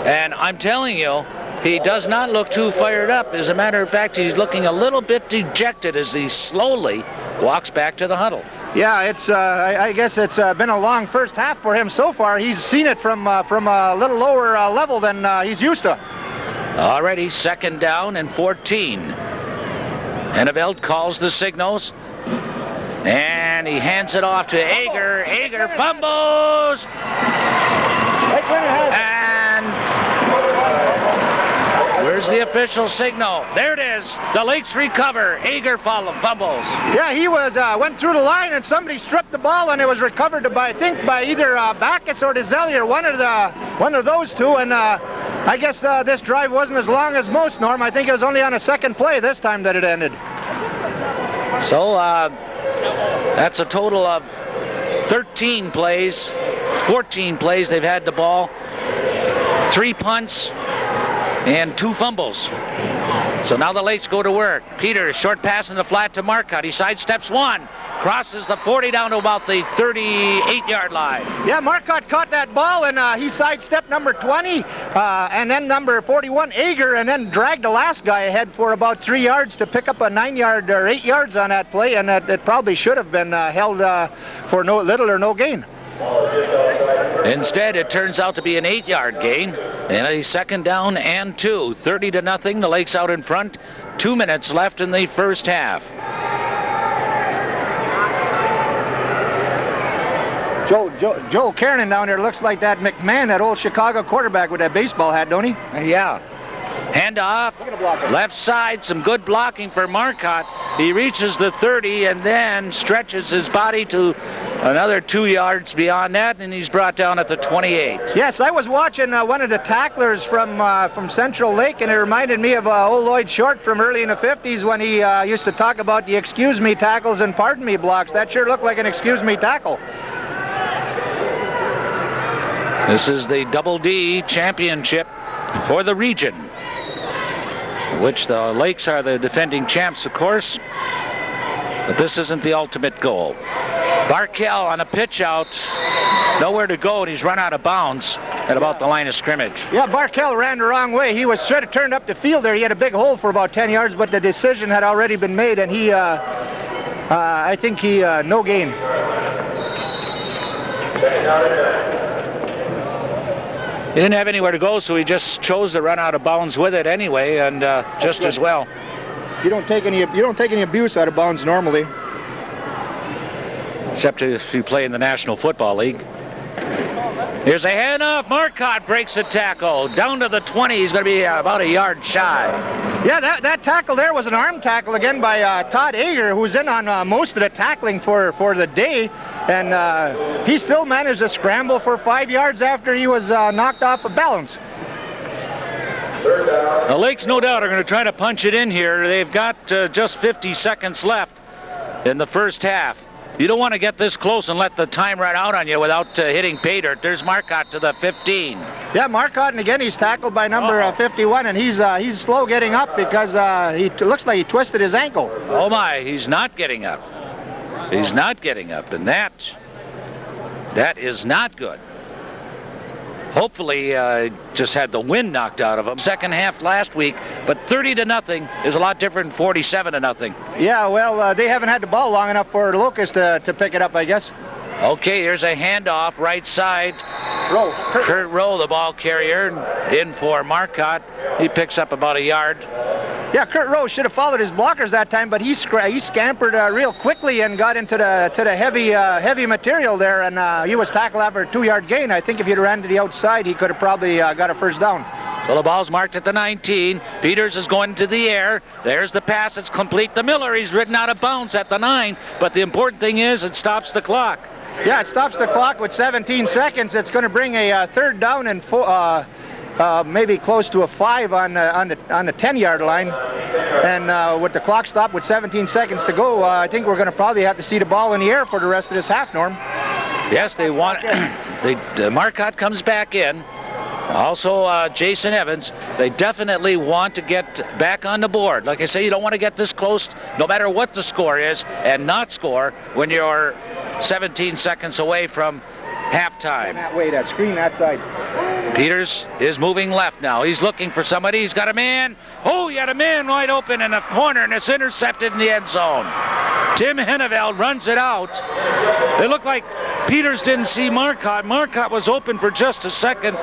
and I'm telling you, he does not look too fired up. As a matter of fact, he's looking a little bit dejected as he slowly walks back to the huddle. Yeah, it's. I guess it's been a long first half for him so far. He's seen it from a little lower level than he's used to. Already 2nd down and 14. Henneveld calls the signals. And he hands it off to Ager. Ager fumbles. And where's the official signal? There it is. The Lakes recover. Ager fumbles. Yeah, he went through the line and somebody stripped the ball and it was recovered by, I think, by either Backus or DeZellier, one of those two. And I guess this drive wasn't as long as most, Norm. I think it was only on a 2nd play this time that it ended. So that's a total of 13 plays, 14 plays they've had the ball, 3 punts, and 2 fumbles. So now the Lakes go to work. Peters, short pass in the flat to Marcotte. He sidesteps one, crosses the 40 down to about the 38-yard line. Yeah, Marcotte caught that ball, and he sidestepped number 20, and then number 41, Ager, and then dragged the last guy ahead for about 3 yards to pick up a 9-yard or 8 yards on that play, and it probably should have been held for no little or no gain. Instead, it turns out to be an 8-yard gain, and a 2nd down and 2. 30-0. The Lakes out in front. 2 minutes left in the first half. Joel Kernan down there looks like that McMahon, that old Chicago quarterback with that baseball hat, don't he? Yeah. Handoff, left side, some good blocking for Marcotte. He reaches the 30 and then stretches his body to another 2 yards beyond that, and he's brought down at the 28. Yes, I was watching one of the tacklers from Central Lake, and it reminded me of old Lloyd Short from early in the 50s when he used to talk about the excuse me tackles and pardon me blocks. That sure looked like an excuse me tackle. This is the Double D championship for the region, which the Lakes are the defending champs, of course, but this isn't the ultimate goal. Barkell on a pitch out, nowhere to go, and he's run out of bounds at about the line of scrimmage. Yeah, Barkell ran the wrong way. He should have turned up the field there. He had a big hole for about 10 yards, but the decision had already been made, and he, I think he, no gain. He didn't have anywhere to go, so he just chose to run out of bounds with it anyway, and just as well. You don't take any abuse out of bounds normally. Except if you play in the National Football League. Here's a handoff. Marcotte breaks a tackle. Down to the 20. He's going to be about a yard shy. Yeah, that tackle there was an arm tackle again by Todd Ager, who's in on most of the tackling for the day. And he still managed to scramble for 5 yards after he was knocked off of balance. The Lakes, no doubt, are going to try to punch it in here. They've got just 50 seconds left in the first half. You don't want to get this close and let the time run out on you without hitting pay dirt. There's Marcotte to the 15. Yeah, Marcotte, and again he's tackled by number 51, and he's slow getting up because he looks like he twisted his ankle. Oh my, he's not getting up. He's not getting up, and that is not good. Hopefully just had the wind knocked out of him. Second half last week, but 30-0 is a lot different than 47-0. Yeah, well, they haven't had the ball long enough for Locust to pick it up, I guess. Okay, here's a handoff, right side. Kurt Rowe, the ball carrier, in for Marcotte. He picks up about a yard. Yeah, Kurt Rowe should have followed his blockers that time, but he scampered real quickly and got into the heavy material there, and he was tackled after a 2-yard gain. I think if he'd ran to the outside, he could have probably got a first down. So the ball's marked at the 19. Peters is going to the air. There's the pass. It's complete to Miller. He's ridden out of bounds at the 9, but the important thing is it stops the clock. Yeah, it stops the clock with 17 seconds. It's going to bring a third down and maybe close to a 5 on the 10-yard line. And with the clock stopped with 17 seconds to go, I think we're going to probably have to see the ball in the air for the rest of this half, Norm. Yes, they want. Marcotte comes back in. Also, Jason Evans. They definitely want to get back on the board. Like I say, you don't want to get this close, no matter what the score is, and not score when you're 17 seconds away from halftime. That way, that screen that side. Peters is moving left now. He's looking for somebody. He's got a man. Oh, he had a man wide open in the corner, and it's intercepted in the end zone. Tim Henneveld runs it out. It looked like Peters didn't see Marcotte. Marcotte was open for just a second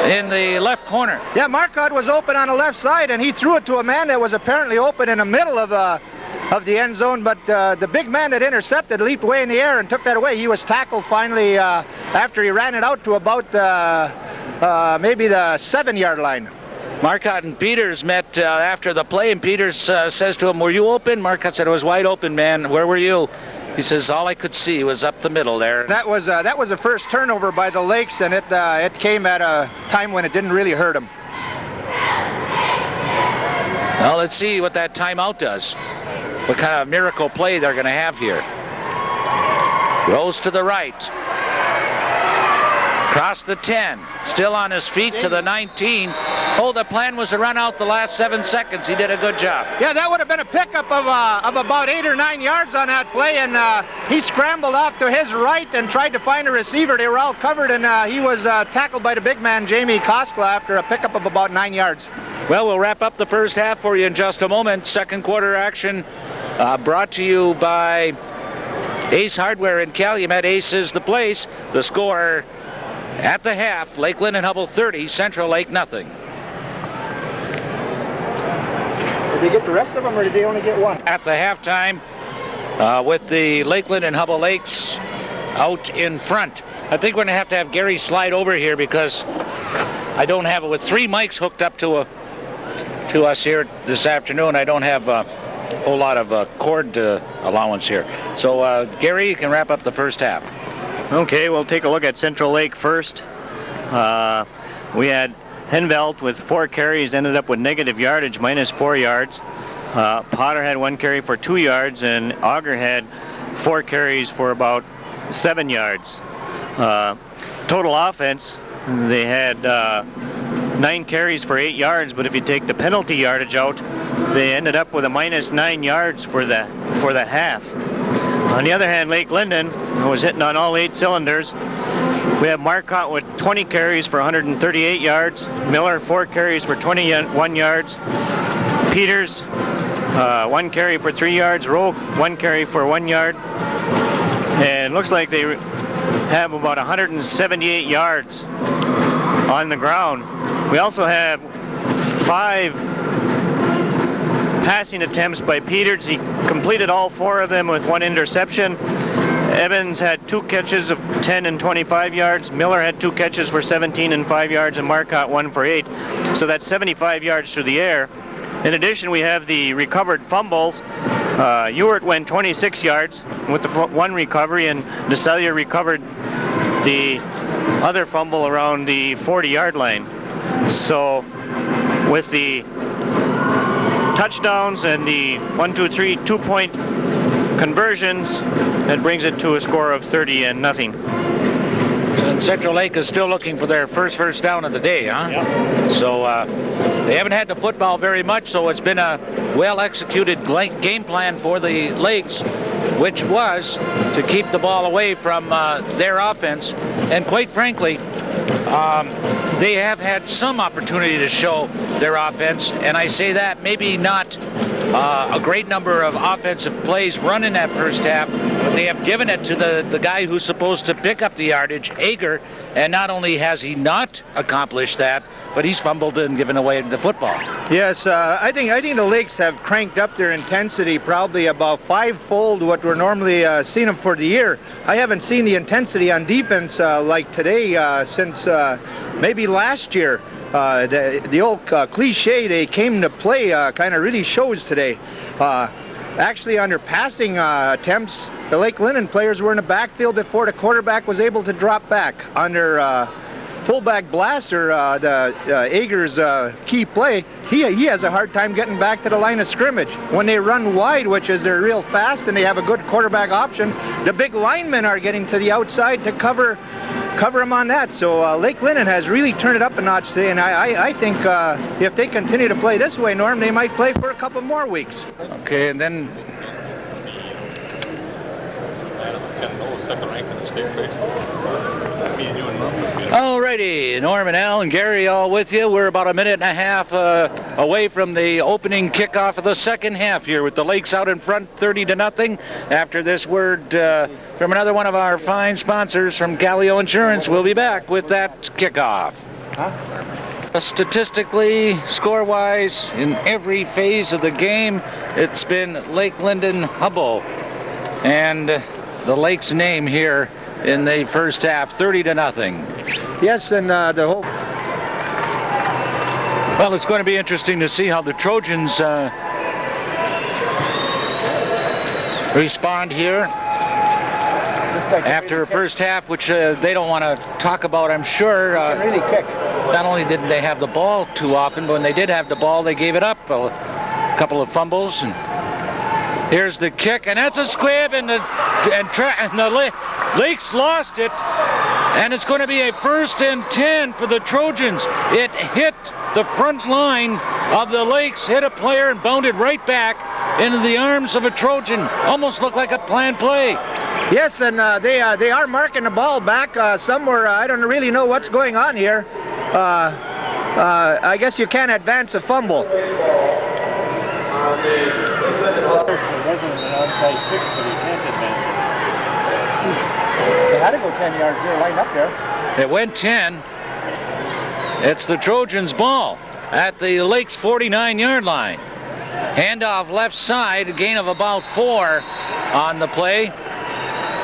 in the left corner. Yeah, Marcotte was open on the left side, and he threw it to a man that was apparently open in the middle of the end zone, but the big man that intercepted leaped way in the air and took that away. He was tackled finally after he ran it out to about maybe the 7-yard line. Marcotte and Peters met after the play, and Peters says to him, "Were you open?" Marcotte said, "It was wide open, man. Where were you?" He says, "All I could see was up the middle there." That was the first turnover by the Lakes, and it came at a time when it didn't really hurt them. Well, let's see what that timeout does. What kind of miracle play they're going to have here. Rose to the right. Across the 10. Still on his feet to the 19. Oh, the plan was to run out the last 7 seconds. He did a good job. Yeah, that would have been a pickup of about 8 or 9 yards on that play, and he scrambled off to his right and tried to find a receiver. They were all covered, and he was tackled by the big man, Jamie Koskla, after a pickup of about 9 yards. Well, we'll wrap up the first half for you in just a moment. Second quarter action brought to you by Ace Hardware in Calumet. Ace is the place. The score at the half, Lakeland and Hubble 30, Central Lake nothing. Did they get the rest of them, or did they only get one? At the halftime, with the Lakeland and Hubble Lakes out in front. I think we're going to have Gary slide over here because I don't have it with 3 mics hooked up to us here this afternoon. I don't have a whole lot of cord allowance here. So Gary, you can wrap up the first half. Okay, we'll take a look at Central Lake first. We had Henveld with 4 carries, ended up with negative yardage, minus 4 yards. Potter had 1 carry for 2 yards, and Auger had 4 carries for about 7 yards. Total offense, they had 9 carries for 8 yards, but if you take the penalty yardage out, they ended up with a minus 9 yards for the half. On the other hand, Lake Linden was hitting on all 8 cylinders. We have Marcotte with 20 carries for 138 yards. Miller, 4 carries for 21 yards. Peters, 1 carry for 3 yards. Rowe, 1 carry for 1 yard. And looks like they have about 178 yards on the ground. We also have 5 passing attempts by Peters. He completed all 4 of them with 1 interception. Evans had 2 catches of 10 and 25 yards. Miller had 2 catches for 17 and 5 yards, and Marcotte 1 for 8. So that's 75 yards through the air. In addition, we have the recovered fumbles. Ewart went 26 yards with the 1 recovery, and DeSallier recovered the other fumble around the 40-yard line. So with the touchdowns and the 1, 2, 3 2-point conversions, that brings it to a score of 30-0. And Central Lake is still looking for their first down of the day, huh? Yep. So they haven't had the football very much, so it's been a well-executed game plan for the Lakes, which was to keep the ball away from their offense. And quite frankly, they have had some opportunity to show their offense, and I say that maybe not a great number of offensive plays run in that first half, but they have given it to the guy who's supposed to pick up the yardage, Ager, and not only has he not accomplished that, but he's fumbled and given away the football. Yes, I think the Lakes have cranked up their intensity probably about 5-fold what we're normally seeing them for the year. I haven't seen the intensity on defense like today since maybe last year. The old cliche, they came to play, kind of really shows today. Actually, on their passing attempts, the Lake Linden players were in the backfield before the quarterback was able to drop back. On their fullback Blasser, Ager's key play, he has a hard time getting back to the line of scrimmage. When they run wide, which is they're real fast and they have a good quarterback option, the big linemen are getting to the outside to cover him on that. So Lake Linden has really turned it up a notch today, and I think if they continue to play this way, Norm, they might play for a couple more weeks. Okay, and then Alrighty, Norm and Al and Gary all with you. We're about a minute and a half away from the opening kickoff of the second half here with the Lakes out in front 30-0. After this word from another one of our fine sponsors from Gallio Insurance, we'll be back with that kickoff. Statistically, score-wise, in every phase of the game, it's been Lake Linden-Hubble. And the Lake's name here in the first half, 30-0. Yes, and the whole... Well, it's going to be interesting to see how the Trojans respond here after a first half, which they don't want to talk about, I'm sure. really kick. Not only didn't they have the ball too often, but when they did have the ball, they gave it up. A couple of fumbles. And here's the kick, and that's a squib, and the Lakes lost it. And it's going to be a 1st and 10 for the Trojans. It hit the front line of the Lakes, hit a player, and bounded right back into the arms of a Trojan. Almost looked like a planned play. Yes, and they are marking the ball back somewhere. I don't really know what's going on here. I guess you can't advance a fumble. It wasn't an onside kick, so you can't advance it. They had to go 10 yards there, line up there. It went 10. It's the Trojans' ball at the Lakes 49-yard line. Handoff left side, a gain of about 4 on the play.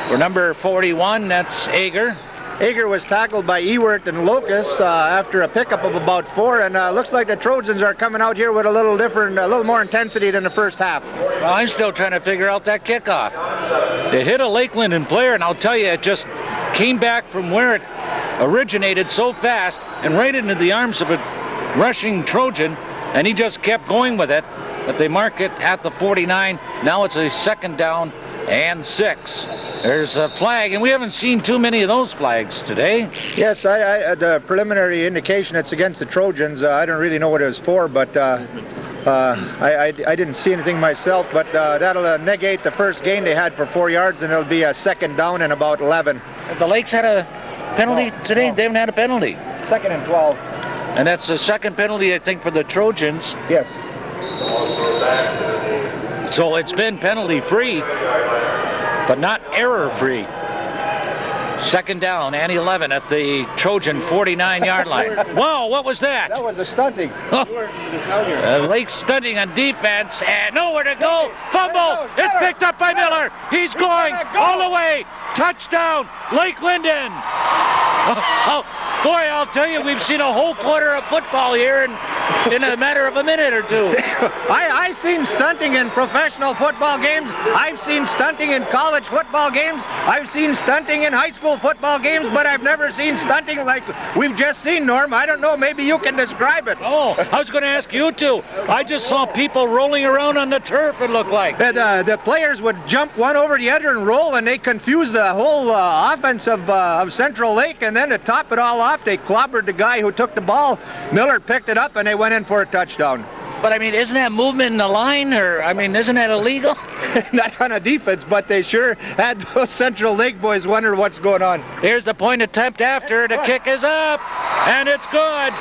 For number 41, that's Ager. Ager was tackled by Ewert and Locus after a pickup of about 4, and looks like the Trojans are coming out here with a little more intensity than the first half. Well, I'm still trying to figure out that kickoff. They hit a Lake Linden player, and I'll tell you, it just came back from where it originated so fast and right into the arms of a rushing Trojan, and he just kept going with it. But they mark it at the 49. Now it's a 2nd down and 6. There's a flag, and we haven't seen too many of those flags today. Yes, the preliminary indication it's against the Trojans. I don't really know what it was for, but I didn't see anything myself. But that'll negate the first gain they had for 4 yards, and it'll be a 2nd down and about 11. The Lakes had a penalty today? No. They haven't had a penalty. 2nd and 12. And that's the second penalty, I think, for the Trojans. Yes. So it's been penalty-free, but not error-free. 2nd down and 11 at the Trojan 49-yard line. Whoa, what was that? That was a stunting. Lake stunting on defense and nowhere to go. Fumble. It's picked up by Miller. He's going all the way. Touchdown, Lake Linden. Oh, boy, I'll tell you, we've seen a whole quarter of football here in a matter of a minute or two. I've seen stunting in professional football games. I've seen stunting in college football games. I've seen stunting in high school football games, but I've never seen stunting like we've just seen, Norm. I don't know, maybe you can describe it. Oh, I was going to ask you to. I just saw people rolling around on the turf, it looked like. The players would jump one over the other and roll, and they confused the whole offense of Central Lake, and then to top it all off, they clobbered the guy who took the ball. Miller picked it up, and they went in for a touchdown. But, I mean, isn't that movement in the line, or, I mean, isn't that illegal? Not on a defense, but they sure had those Central Lake boys wonder what's going on. Here's the point attempt after. The kick is up, and it's good.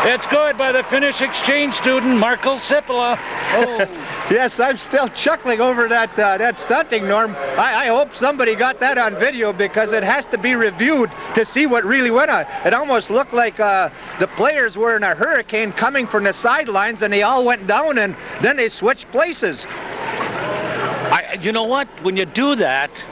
It's good by the Finnish exchange student, Marko Sipila. Oh. Yes, I'm still chuckling over that stunting, Norm. I hope somebody got that on video because it has to be reviewed to see what really went on. It almost looked like the players were in a hurricane coming from the sidelines, and they all went down, and then they switched places. You know what? When you do that,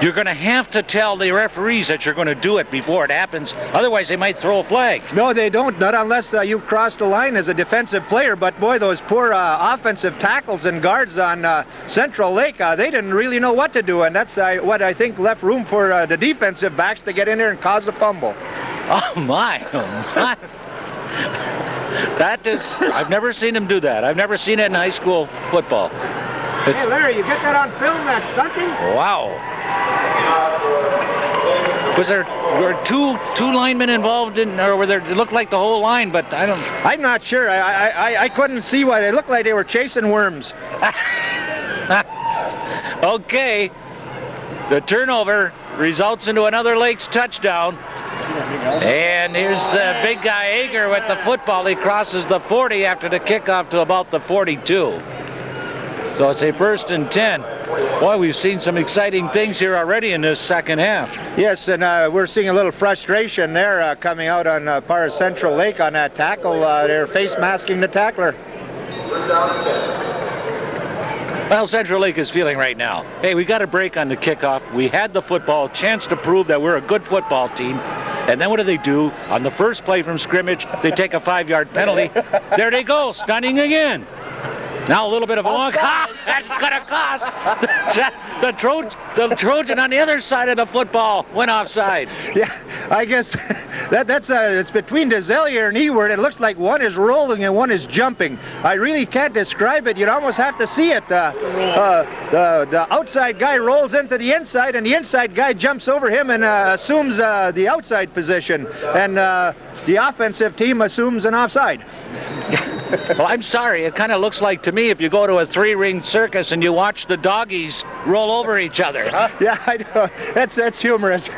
you're going to have to tell the referees that you're going to do it before it happens. Otherwise, they might throw a flag. No, they don't. Not unless you cross the line as a defensive player. But, boy, those poor offensive tackles and guards on Central Lake, they didn't really know what to do. And that's what I think left room for the defensive backs to get in there and cause a fumble. Oh, my. Oh, my. That is, I've never seen him do that. I've never seen it in high school football. Hey, Larry, you get that on film, that stunting? Wow. Were two linemen involved in, or were there? It looked like the whole line, but I don't. I'm not sure. I couldn't see why. They looked like they were chasing worms. Okay. The turnover results into another Lakes touchdown. And here's the big guy Ager with the football. He crosses the 40 after the kickoff to about the 42. So it's a 1st and 10. Boy, we've seen some exciting things here already in this second half. Yes, and we're seeing a little frustration there coming out on part of Central Lake on that tackle. They're face masking the tackler. Well, Central Lake is feeling right now, hey, we got a break on the kickoff. We had the football, chance to prove that we're a good football team. And then what do? On the first play from scrimmage, they take a 5-yard penalty. There they go, stunning again. Now a little bit of a long, that's going to cost. The Trojan on the other side of the football went offside. Yeah, I guess that's it's between DeZellier and Ewert. It looks like one is rolling and one is jumping. I really can't describe it. You'd almost have to see it. The outside guy rolls into the inside, and the inside guy jumps over him and assumes the outside position. And the offensive team assumes an offside. Well, I'm sorry. It kind of looks like to me if you go to a 3-ring circus and you watch the doggies roll over each other. Yeah, I know. That's humorous.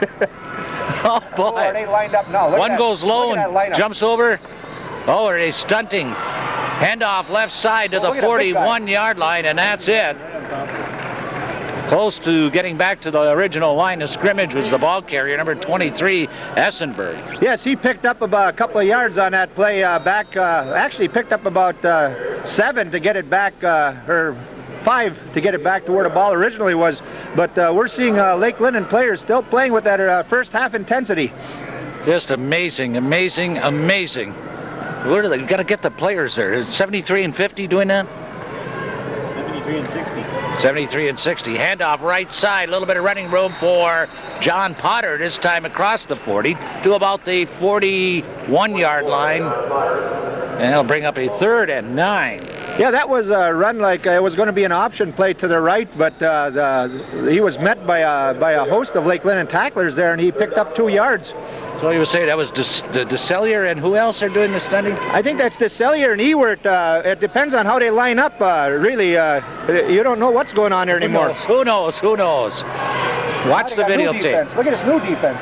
Oh, boy. Oh, are they lined up now? One goes low and jumps over. Oh, are they stunting? Handoff left side to the 41-yard line, and that's it. Close to getting back to the original line of scrimmage was the ball carrier, number 23, Essenberg. Yes, he picked up about a couple of yards on that play back. Actually picked up about 7 to get it back, or 5 to get it back to where the ball originally was. But we're seeing Lake Linden players still playing with that first half intensity. Just amazing, amazing, amazing. Where do they got to get the players there? Is 73 and 50 doing that? 73 and 60. 73 and 60. Handoff right side. A little bit of running room for John Potter, this time across the 40 to about the 41-yard line. And he'll bring up a 3rd and 9. Yeah, that was a run like it was going to be an option play to the right, but he was met by a host of Lake Linden tacklers there, and he picked up 2 yards. So you would say that was DeCellier, and who else are doing the stunting? I think that's DeCellier and Ewert. It depends on how they line up, really. You don't know what's going on there anymore. Who knows? Who knows? Watch the videotape. Look at his new defense.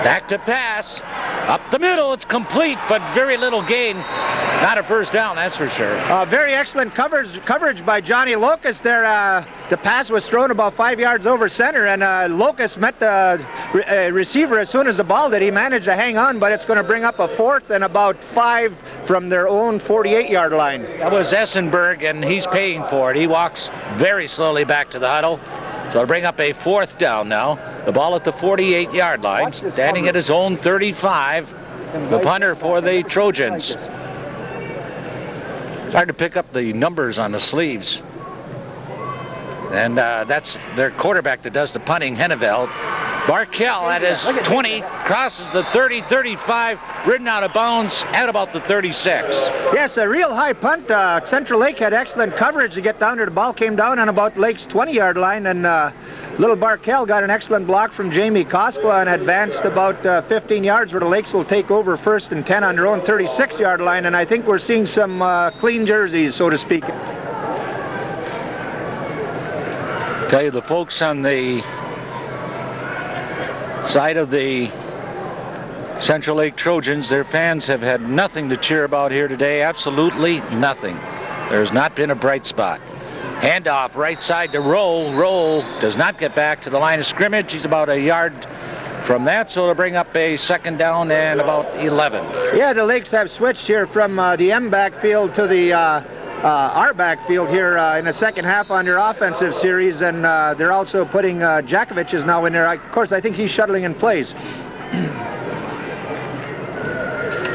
Back to pass. Up the middle, it's complete, but very little gain. Not a first down, that's for sure. Very excellent coverage by Johnny Locust there. The pass was thrown about 5 yards over center, and Locust met the receiver as soon as the ball did. He managed to hang on, but it's going to bring up a 4th and about 5 from their own 48-yard line. That was Essenberg, and he's paying for it. He walks very slowly back to the huddle. So it'll bring up a 4th down now. The ball at the 48-yard line, standing at his own 35. The punter for the Trojans. It's hard to pick up the numbers on the sleeves. And that's their quarterback that does the punting, Henneveld. Barkel at his 20, crosses the 30, 35, ridden out of bounds at about the 36. Yes, a real high punt. Central Lake had excellent coverage to get down there. The ball came down on about Lake's 20-yard line, and little Barkel got an excellent block from Jamie Koskela and advanced about 15 yards where the Lakes will take over 1st and 10 on their own 36-yard line, and I think we're seeing some clean jerseys, so to speak. Tell you, the folks on the side of the Central Lake Trojans, their fans have had nothing to cheer about here today. Absolutely nothing. There's not been a bright spot. Handoff right side to Roll. Roll does not get back to the line of scrimmage. He's about a yard from that, so it'll bring up a 2nd down and about 11. Yeah, the Lakes have switched here from the M backfield to the our backfield here in the second half on their offensive series, and they're also putting Jakovic is now in there. Of course, I think he's shuttling in plays.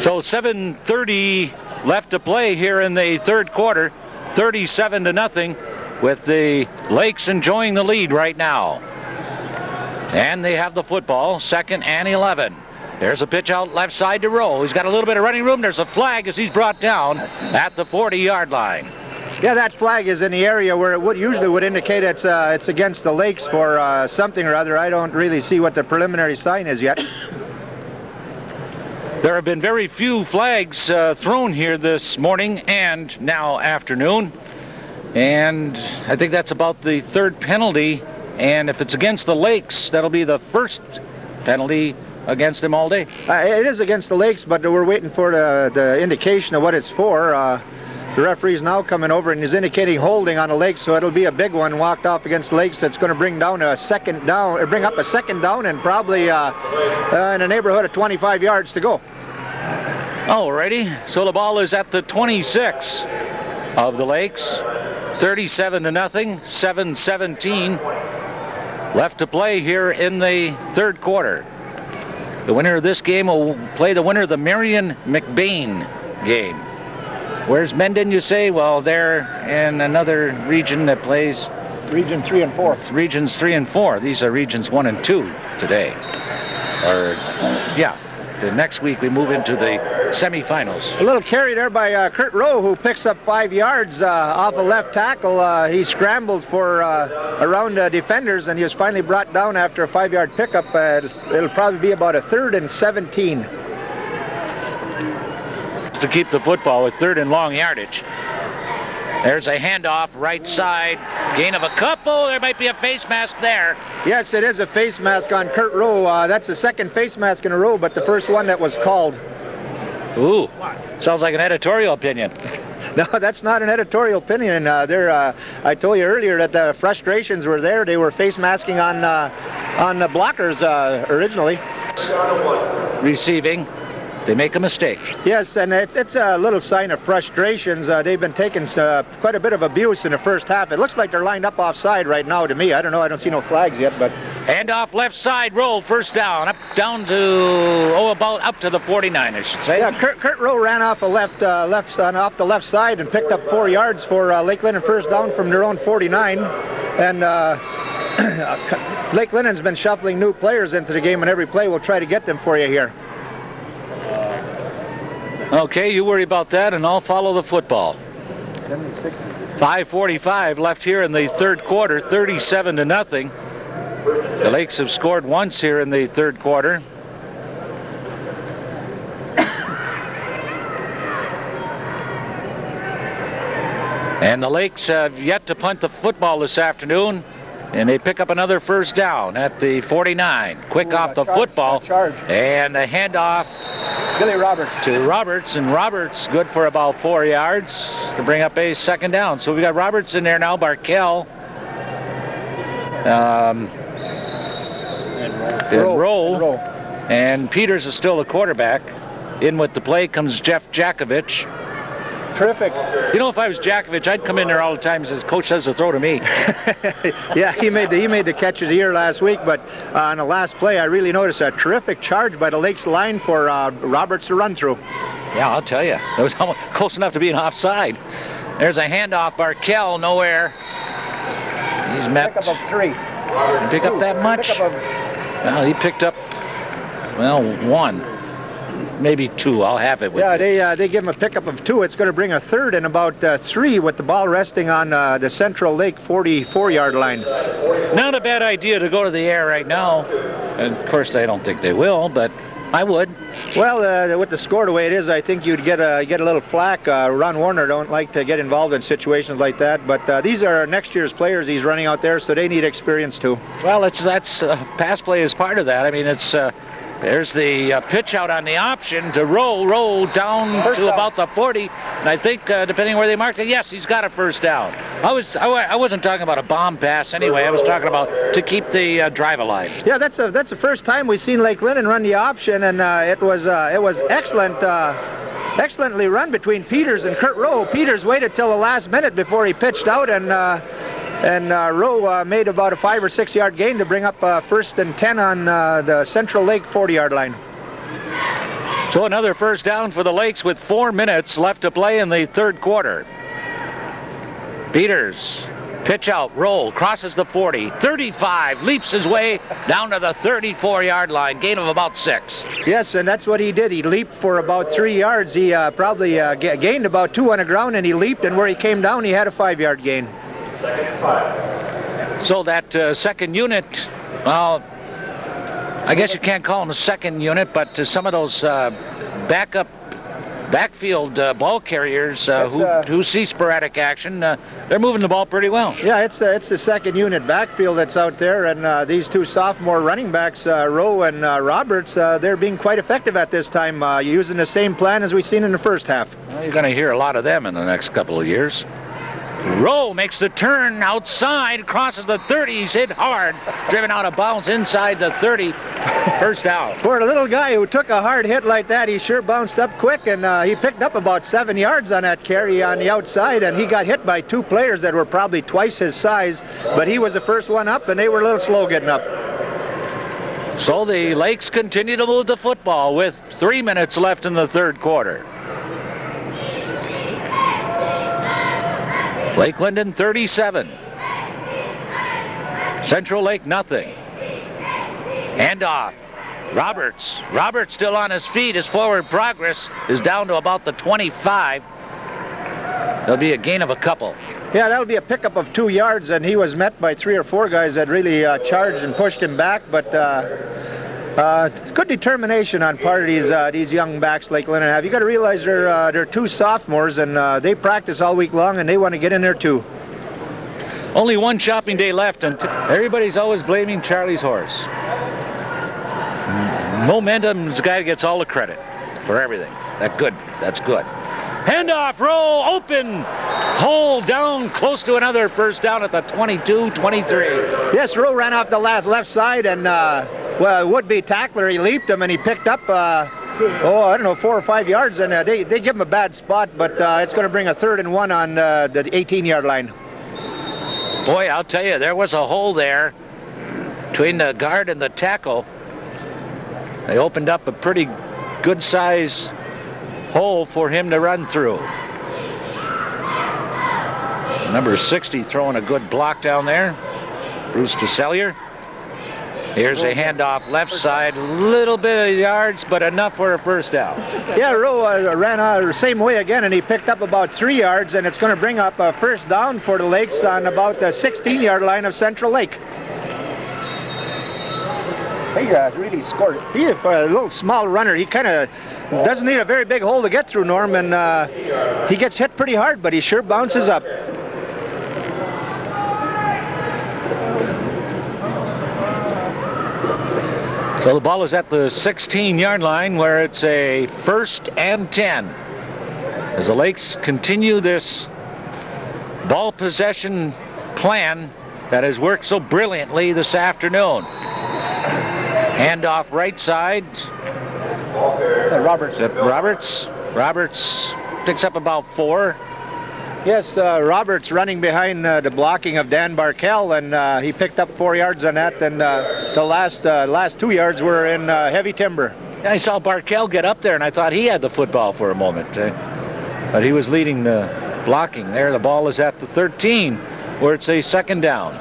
So 7:30 left to play here in the 3rd quarter, 37-0, with the Lakes enjoying the lead right now. And they have the football, 2nd and 11. There's a pitch out left side to Rowe. He's got a little bit of running room. There's a flag as he's brought down at the 40-yard line. Yeah, that flag is in the area where it usually would indicate it's against the Lakes for something or other. I don't really see what the preliminary sign is yet. There have been very few flags thrown here this morning and now afternoon. And I think that's about the 3rd penalty And if it's against the Lakes, that'll be the first penalty against them all day. It is against the Lakes, but we're waiting for the indication of what it's for. The referee's now coming over and he's indicating holding on the Lakes, so it'll be a big one walked off against the Lakes. That's going to bring down a second down, or bring up a second down, and probably in the neighborhood of 25 yards to go. Alrighty, so the ball is at the 26 of the Lakes. 37-0, 7-17 left to play here in the third quarter. The winner of this game will play the winner of the Marion McBain game. Where's Mendon, you say? Well, they're in another region that plays Region 3 and 4. It's regions 3 and 4. These are regions 1 and 2 today. Or, yeah. The next week we move into the semifinals. A little carry there by Kurt Rowe, who picks up 5 yards off a left tackle. He scrambled for around defenders, and he was finally brought down after a 5-yard pickup. It'll probably be about a 3rd and 17. To keep the football with 3rd and long yardage. There's a handoff, right side, gain of a couple. There might be a face mask there. Yes, it is a face mask on Kurt Rowe. That's the second face mask in a row, but the first one that was called. Ooh, sounds like an editorial opinion. No, that's not an editorial opinion. I told you earlier that the frustrations were there. They were face masking on the blockers originally. Receiving. They make a mistake. Yes, and it's a little sign of frustrations. They've been taking quite a bit of abuse in the first half. It looks like they're lined up offside right now to me. I don't know. I don't see no flags yet, but... Handoff left side, roll, first down. Down to, about up to the 49, I should say. Yeah, Kurt Rowe ran off off the left side and picked up 4 yards for Lake Linden first down from their own 49. And Lake Linden's been shuffling new players into the game, and every play we'll try to get them for you here. Okay, you worry about that, and I'll follow the football. 5:45 left here in the third quarter, 37-0. The Lakes have scored once here in the third quarter. And the Lakes have yet to punt the football this afternoon, and they pick up another first down at the 49. Quick off the football, and a handoff Billy Roberts to Roberts, and Roberts good for about 4 yards to bring up a second down. So we got Roberts in there now, Barkell, and Rowe, and Peters is still the quarterback. In with the play comes Jeff Jakovich. Terrific. You know, if I was Jakovich, I'd come in there all the time and say, Coach says to throw to me. Yeah, he made the catch of the year last week, but on the last play, I really noticed a terrific charge by the Lakes line for Roberts to run through. Yeah, I'll tell you. It was almost close enough to being offside. There's a handoff, Barkell, nowhere. He's met. Pick up of 3. Didn't pick up that much. Well, he picked up, 1. Maybe 2. I'll have it with you. Yeah, they give him a pickup of 2. It's going to bring a third and about 3 with the ball resting on the Central Lake 44-yard line. Not a bad idea to go to the air right now. And of course, I don't think they will, but I would. Well, with the score the way it is, I think you'd get a little flack. Ron Warner don't like to get involved in situations like that, but these are next year's players he's running out there, so they need experience too. Well, that's pass play is part of that. I mean, it's there's the pitch out on the option to roll down to about the 40, and I think depending where they marked it, yes, he's got a first down. I wasn't talking about a bomb pass anyway. I was talking about to keep the drive alive. Yeah, that's the first time we've seen Lake Linden run the option, and it was excellent. Excellently run between Peters and Kurt Rowe. Peters waited till the last minute before he pitched out, and Rowe made about a 5 or 6 yard gain to bring up first and 10 on the Central Lake 40-yard line. So another first down for the Lakes with 4 minutes left to play in the third quarter. Peters, pitch out, roll, crosses the 40, 35, leaps his way down to the 34-yard line, gain of about 6. Yes, and that's what he did. He leaped for about 3 yards. He probably gained about 2 on the ground, and he leaped, and where he came down, he had a 5-yard gain. So that second unit, well, I guess you can't call them a second unit, but some of those backup backfield ball carriers who see sporadic action, they're moving the ball pretty well. Yeah, it's the second unit backfield that's out there, and these two sophomore running backs, Rowe and Roberts, they're being quite effective at this time, using the same plan as we've seen in the first half. Well, you're going to hear a lot of them in the next couple of years. Rowe makes the turn outside, crosses the 30. He's hit hard, driven out of bounds inside the 30. First down. For a little guy who took a hard hit like that, he sure bounced up quick, and he picked up about 7 yards on that carry on the outside, and he got hit by two players that were probably twice his size, but he was the first one up, and they were a little slow getting up. So the Lakes continue to move the football with 3 minutes left in the third quarter. Lake Linden 37. Central Lake nothing. Handoff. Roberts. Roberts still on his feet. His forward progress is down to about the 25. There'll be a gain of a couple. Yeah, that'll be a pickup of 2 yards, and he was met by 3 or 4 guys that really charged and pushed him back, but good determination on part of these young backs Lake Linden have. You got to realize they're two sophomores, and they practice all week long, and they want to get in there too. Only one shopping day left, and everybody's always blaming Charlie's horse. Momentum's the guy who gets all the credit for everything. That's good. Handoff, Rowe, open, hole down, close to another first down at the 22, 23. Yes, Rowe ran off the left side, and would-be tackler, he leaped him, and he picked up, 4 or 5 yards, and they give him a bad spot, but it's going to bring a 3rd and 1 on the 18-yard line. Boy, I'll tell you, there was a hole there between the guard and the tackle. They opened up a pretty good-size hole for him to run through. Number 60 throwing a good block down there. Bruce DeSellier. Here's a handoff left side, little bit of yards, but enough for a first down. Yeah, Rowe ran the same way again, and he picked up about 3 yards, and it's going to bring up a first down for the Lakes on about the 16-yard line of Central Lake. He really scored. He's a little small runner. He kind of doesn't need a very big hole to get through, Norm, and he gets hit pretty hard, but he sure bounces up. So the ball is at the 16-yard line where it's a 1st and 10. As the Lakes continue this ball possession plan that has worked so brilliantly this afternoon. Handoff right side. Roberts picks up about 4. Yes, Roberts running behind the blocking of Dan Barkell, and he picked up 4 yards on that, and the last 2 yards were in heavy timber. I saw Barkell get up there, and I thought he had the football for a moment. But he was leading the blocking there. The ball is at the 13, where it's a 2nd down.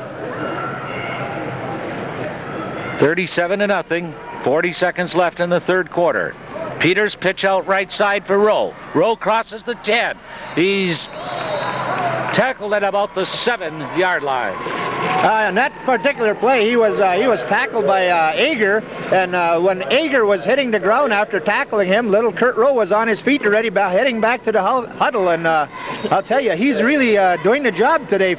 37-0, 40 seconds left in the third quarter. Peters pitch out right side for Rowe. Rowe crosses the 10. He's tackled at about the 7-yard line. In that particular play, he was tackled by Ager, and when Ager was hitting the ground after tackling him, little Kurt Rowe was on his feet already, heading back to the huddle, and I'll tell you, he's really doing the job today.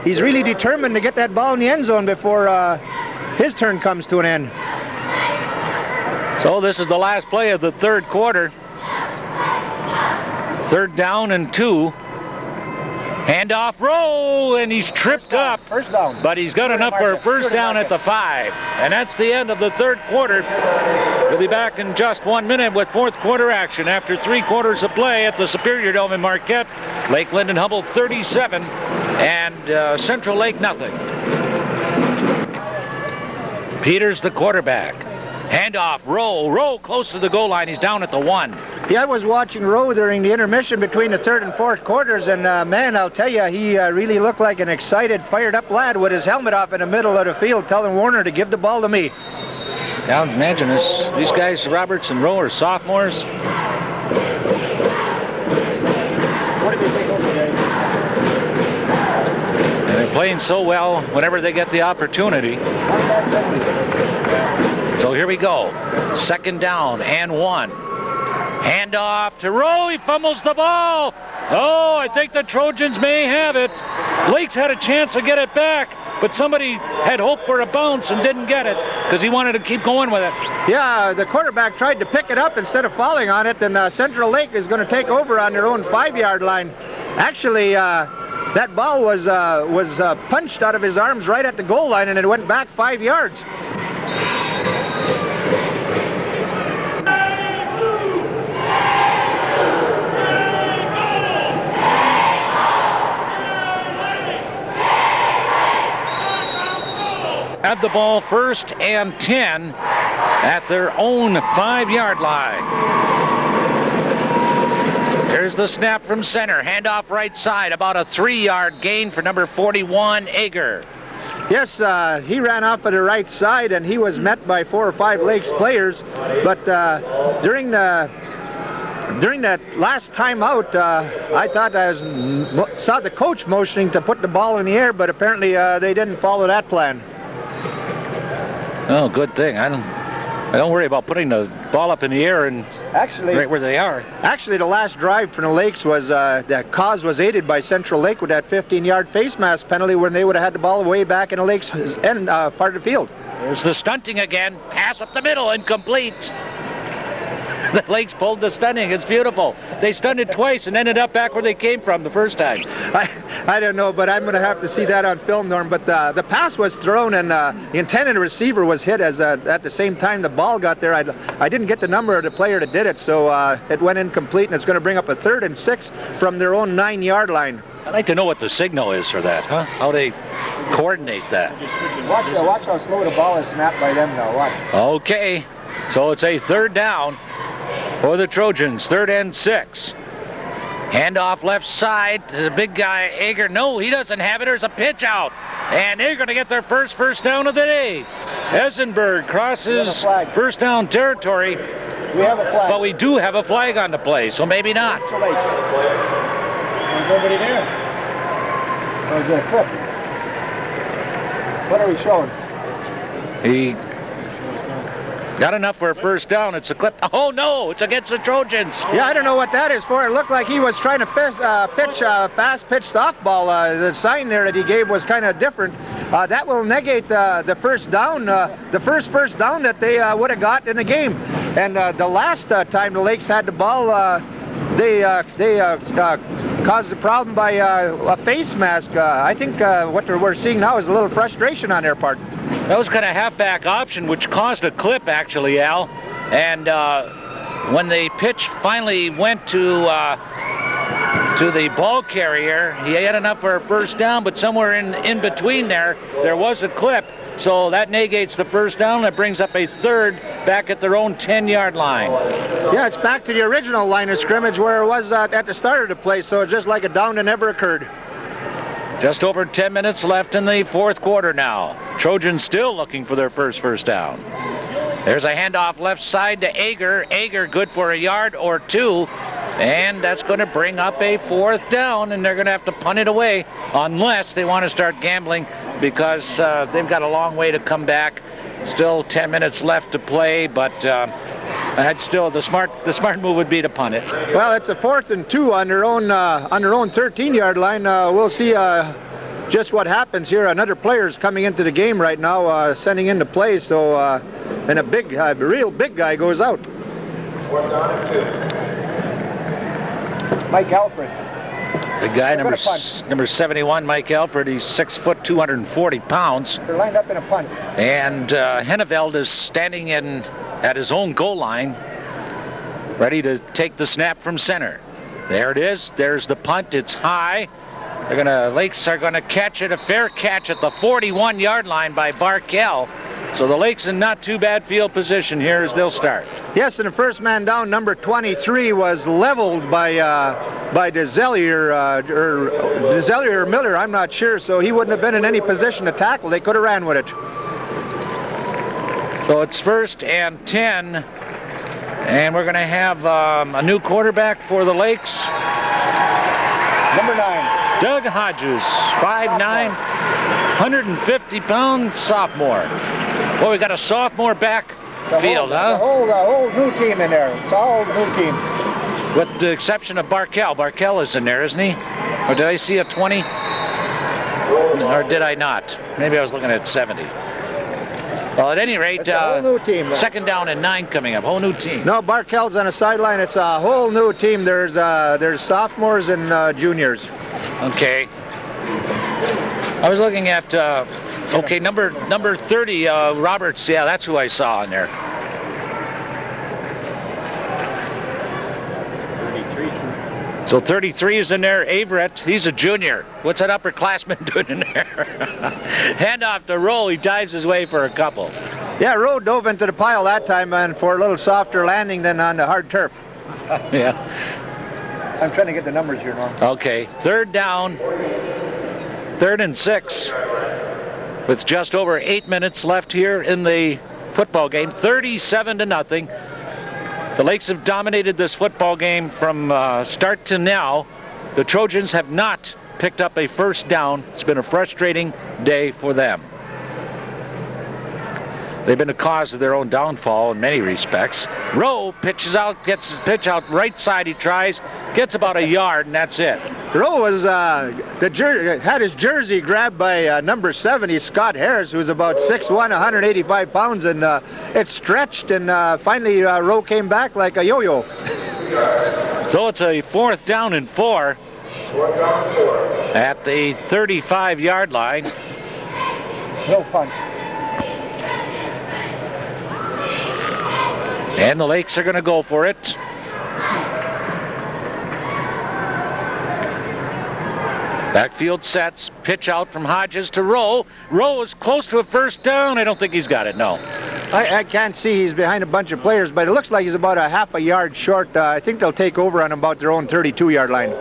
He's really determined to get that ball in the end zone before his turn comes to an end. So this is the last play of the third quarter. 3rd down and 2. Handoff, Rowe, and he's tripped up. First down. But he's got enough for a first down at the 5. And that's the end of the third quarter. We'll be back in just 1 minute with fourth quarter action after 3 quarters of play at the Superior Dome in Marquette. Lake Linden Humboldt 37 and Central Lake nothing. Peters the quarterback. Handoff, Rowe close to the goal line. He's down at the 1. Yeah, I was watching Rowe during the intermission between the third and fourth quarters, and man, I'll tell you, he really looked like an excited, fired-up lad with his helmet off in the middle of the field, telling Warner to give the ball to me. Now imagine this. These guys, Roberts and Rowe, are sophomores. And they're playing so well whenever they get the opportunity. So here we go. 2nd down and 1. Handoff to Rowe. He fumbles the ball. Oh, I think the Trojans may have it. Lakes had a chance to get it back, but somebody had hoped for a bounce and didn't get it because he wanted to keep going with it. Yeah, the quarterback tried to pick it up instead of falling on it, and Central Lake is going to take over on their own 5-yard line. Actually, that ball was punched out of his arms right at the goal line, and it went back 5 yards. Have the ball 1st and 10 at their own 5-yard line. Here's the snap from center. Handoff right side. About a 3-yard gain for number 41, Ager. Yes, he ran off of the right side, and he was met by 4 or 5 Lakes players. But during that last time out, I thought saw the coach motioning to put the ball in the air, but apparently they didn't follow that plan. Oh, good thing. I don't worry about putting the ball up in the air and Actually, right where they are. Actually, the last drive from the Lakes was the cause was aided by Central Lake with that 15-yard face mask penalty when they would have had the ball way back in the Lakes' end part of the field. There's the stunting again. Pass up the middle, incomplete. The Lakes pulled the stunning. It's beautiful. They stunted twice and ended up back where they came from the first time. I don't know, but I'm going to have to see that on film, Norm. But the pass was thrown, and the intended receiver was hit as at the same time the ball got there. I didn't get the number of the player that did it, so it went incomplete, and it's going to bring up a 3rd and 6 from their own 9-yard line. I'd like to know what the signal is for that, huh? How they coordinate that. Watch how slow the ball is snapped by them now. Watch. Okay, so it's a 3rd down for the Trojans, 3rd and 6. Handoff left side to the big guy, Ager. No, he doesn't have it. There's a pitch out. And they're going to get their first down of the day. Esenberg crosses first down territory. We have a flag. But we do have a flag on the play, so maybe not. There's nobody there. Or is it a clip? What are we showing? He got enough for a first down. It's a clip. Oh, no, it's against the Trojans. Yeah, I don't know what that is for. It looked like he was trying to pitch a fast-pitch softball. The sign there that he gave was kind of different. That will negate the first down, the first down that they would have got in the game. And the last time the Lakes had the ball, they caused the problem by a face mask. I think what we're seeing now is a little frustration on their part. That was kind of halfback option, which caused a clip, actually, Al. And when the pitch finally went to the ball carrier, he had enough for a first down, but somewhere in between there was a clip. So that negates the first down. That brings up a 3rd back at their own 10-yard line. Yeah, it's back to the original line of scrimmage where it was at the start of the play, so it's just like a down that never occurred. Just over 10 minutes left in the 4th quarter now. Trojans still looking for their first down. There's a handoff left side to Ager. Ager good for a yard or 2. And that's going to bring up a 4th down, and they're going to have to punt it away unless they want to start gambling because they've got a long way to come back. Still 10 minutes left to play, but I'd still the smart move would be to punt it. Well, it's a 4th and 2 on their own 13-yard line. We'll see just what happens here. Another player's coming into the game right now, sending into play. So, and a real big guy goes out. 4th down and 2. Mike Alfred. The guy, number 71, Mike Alfred, he's 6 foot, 240 pounds. They're lined up in a punt. And Henneveld is standing at his own goal line, ready to take the snap from center. There it is. There's the punt. It's high. Lakes are gonna catch it, a fair catch at the 41-yard line by Barkell. So the Lakes in not too bad field position here as they'll start. Yes, and the first man down, number 23, was leveled by DeZellier or Miller, I'm not sure, so he wouldn't have been in any position to tackle. They could have ran with it. So it's 1st and 10, and we're going to have a new quarterback for the Lakes. Number 9. Doug Hodges, 5'9", 150-pound sophomore. Well, we got a sophomore backfield, huh? The whole new team in there. It's all new team. with the exception of Barkell. Barkell is in there, isn't he? Or did I see a 20? Or did I not? Maybe I was looking at 70. Well, at any rate, It's a whole new team, though. 2nd down and 9 coming up. Whole new team. No, Barkell's on the sideline. It's a whole new team. There's sophomores and juniors. Okay. I was looking at, okay, number 30, Roberts. Yeah, that's who I saw in there. 33. So 33 is in there. Averett, he's a junior. What's that upperclassman doing in there? Hand off to Rowe. He dives his way for a couple. Yeah, Rowe dove into the pile that time, and for a little softer landing than on the hard turf. Yeah. I'm trying to get the numbers here, Norm. Okay. 3rd down. 3rd and 6. With just over 8 minutes left here in the football game. 37-0. The Lakes have dominated this football game from start to now. The Trojans have not picked up a first down. It's been a frustrating day for them. They've been the cause of their own downfall in many respects. Rowe pitches out, gets his pitch out right side. He tries, gets about a yard, and that's it. Rowe was had his jersey grabbed by number 70, Scott Harris, who's about 6'1", 185 pounds, and it stretched, and finally Rowe came back like a yo-yo. So it's a 4th down and 4 at the 35-yard line. No punt. And the Lakes are going to go for it. Backfield sets, pitch out from Hodges to Rowe. Rowe is close to a first down. I don't think he's got it, no. I can't see, he's behind a bunch of players, but it looks like he's about a half a yard short. I think they'll take over on about their own 32-yard line.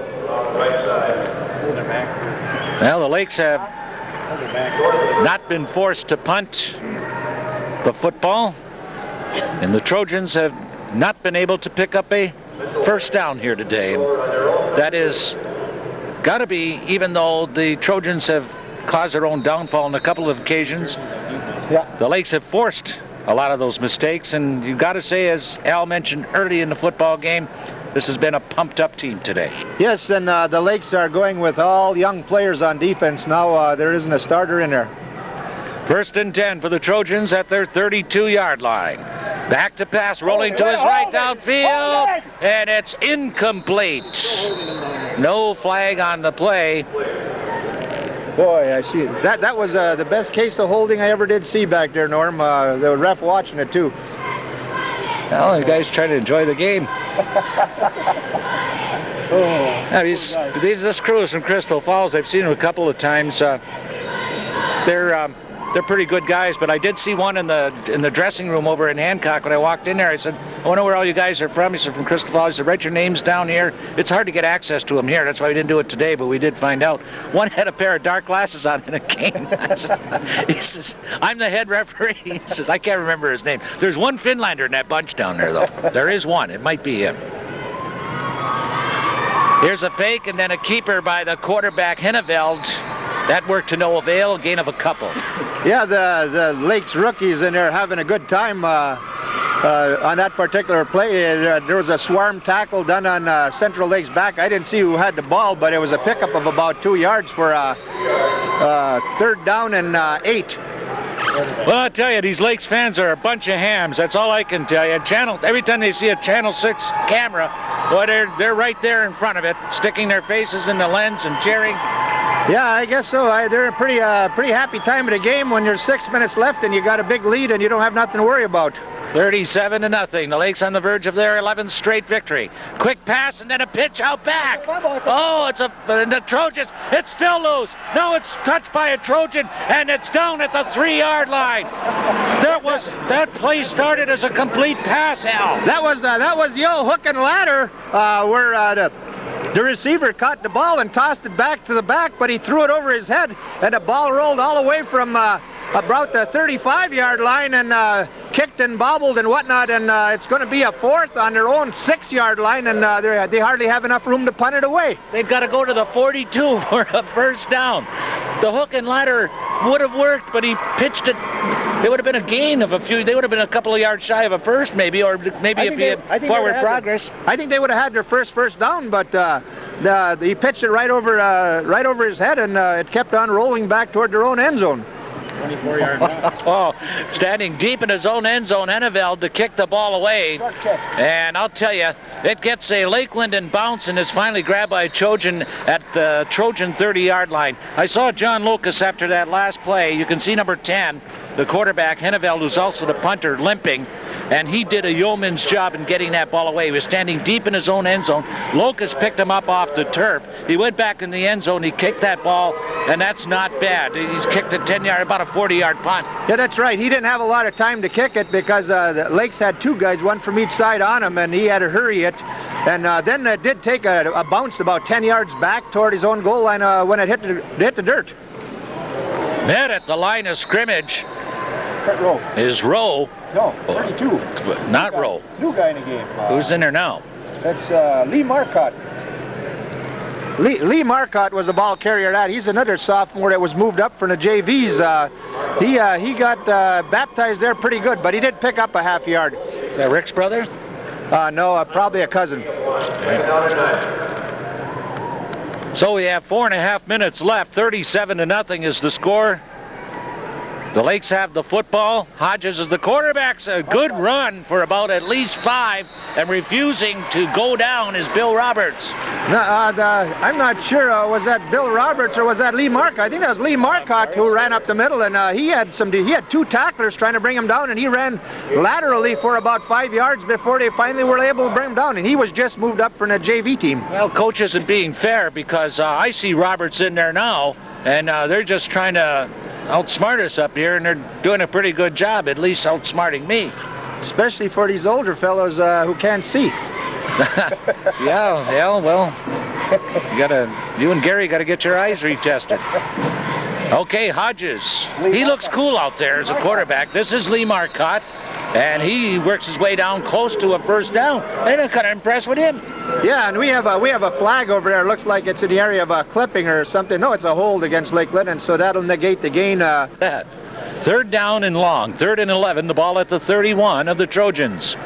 Well, the Lakes have not been forced to punt the football, and the Trojans have not been able to pick up a first down here today. That is got to be, even though the Trojans have caused their own downfall on a couple of occasions, the Lakes have forced a lot of those mistakes, and you've got to say, as Al mentioned early in the football game, this has been a pumped-up team today. Yes, and the Lakes are going with all young players on defense now. There isn't a starter in there. 1st and 10 for the Trojans at their 32-yard line. Back to pass, rolling to his right downfield, and it's incomplete. No flag on the play. Boy, I see it. That was the best case of holding I ever did see back there, Norm. The ref watching it, too. Well, the guy's trying to enjoy the game. This crew is from Crystal Falls. I've seen them a couple of times. They're pretty good guys, but I did see one in the dressing room over in Hancock when I walked in there. I said, I wonder where all you guys are from. He said, from Crystal Falls. He said, write your names down here. It's hard to get access to them here. That's why we didn't do it today, but we did find out. One had a pair of dark glasses on in a game. He says, I'm the head referee. He says, I can't remember his name. There's one Finlander in that bunch down there, though. There is one. It might be him. Here's a fake and then a keeper by the quarterback, Henneveld. That worked to no avail, gain of a couple. Yeah, the Lakes rookies in there having a good time on that particular play. There was a swarm tackle done on Central Lakes back. I didn't see who had the ball, but it was a pickup of about 2 yards for 3rd down and 8. Well, I tell you, these Lakes fans are a bunch of hams. That's all I can tell you. Every time they see a Channel 6 camera, boy, they're right there in front of it, sticking their faces in the lens and cheering. Yeah, I guess so. They're a pretty happy time of the game when there's 6 minutes left and you got a big lead and you don't have nothing to worry about. 37-0. The Lakes on the verge of their 11th straight victory. Quick pass and then a pitch out back. Oh, the Trojans. It's still loose. No, it's touched by a Trojan and it's down at the 3-yard line. That play started as a complete pass, Al. That was the old hook and ladder where the receiver caught the ball and tossed it back to the back, but he threw it over his head, and the ball rolled all the way from about the 35-yard line and kicked and bobbled and whatnot, and it's going to be a 4th on their own 6-yard line, and they hardly have enough room to punt it away. They've got to go to the 42 for a first down. The hook and ladder would have worked, but he pitched it It would have been a gain of a few. They would have been a couple of yards shy of a first, maybe, or maybe if he had forward progress. I think they would have had their first down, but he pitched it right over his head, and it kept on rolling back toward their own end zone. 24-yard run. Oh, standing deep in his own end zone, Henneveld to kick the ball away. And I'll tell you, it gets a Lakeland and bounce and is finally grabbed by a Trojan at the Trojan 30-yard line. I saw John Lucas after that last play. You can see number 10, the quarterback, Henneveld, who's also the punter, limping. And he did a yeoman's job in getting that ball away. He was standing deep in his own end zone. Locust picked him up off the turf. He went back in the end zone. He kicked that ball, and that's not bad. He's kicked a 10-yard, about a 40-yard punt. Yeah, that's right. He didn't have a lot of time to kick it because the Lakes had two guys, one from each side on him, and he had to hurry it. And then it did take a bounce about 10 yards back toward his own goal line when it hit the dirt. Met at the line of scrimmage Rowe. is Rowe. No, 32. Not Rowe. New guy in the game. Who's in there now? That's Lee Marcotte. Lee Marcotte was the ball carrier. He's another sophomore that was moved up from the JVs. He got baptized there pretty good, but he did pick up a half yard. Is that Rick's brother? No, probably a cousin. So we have 4.5 minutes left. 37-0 is the score. The Lakes have the football. Hodges is the quarterback. A good run for about at least 5, and refusing to go down is Bill Roberts. I'm not sure. Was that Bill Roberts or was that Lee Marcotte? I think that was Lee Marcotte who ran up the middle, and he had 2 tacklers trying to bring him down, and he ran laterally for about 5 yards before they finally were able to bring him down, and he was just moved up from the JV team. Well, coach isn't being fair because I see Roberts in there now, and they're just trying to outsmart us up here, and they're doing a pretty good job, at least outsmarting me. Especially for these older fellows who can't see. Yeah, well, you and Gary got to get your eyes retested. Okay, Hodges. He looks cool out there as a quarterback. This is Lee Marcotte, and he works his way down close to a first down. I'm kind of impressed with him. Yeah, and we have a flag over there. Looks like it's in the area of a clipping or something. No, it's a hold against Lakeland, and so that'll negate the gain. Third down and long. 3rd and 11. The ball at the 31 of the Trojans.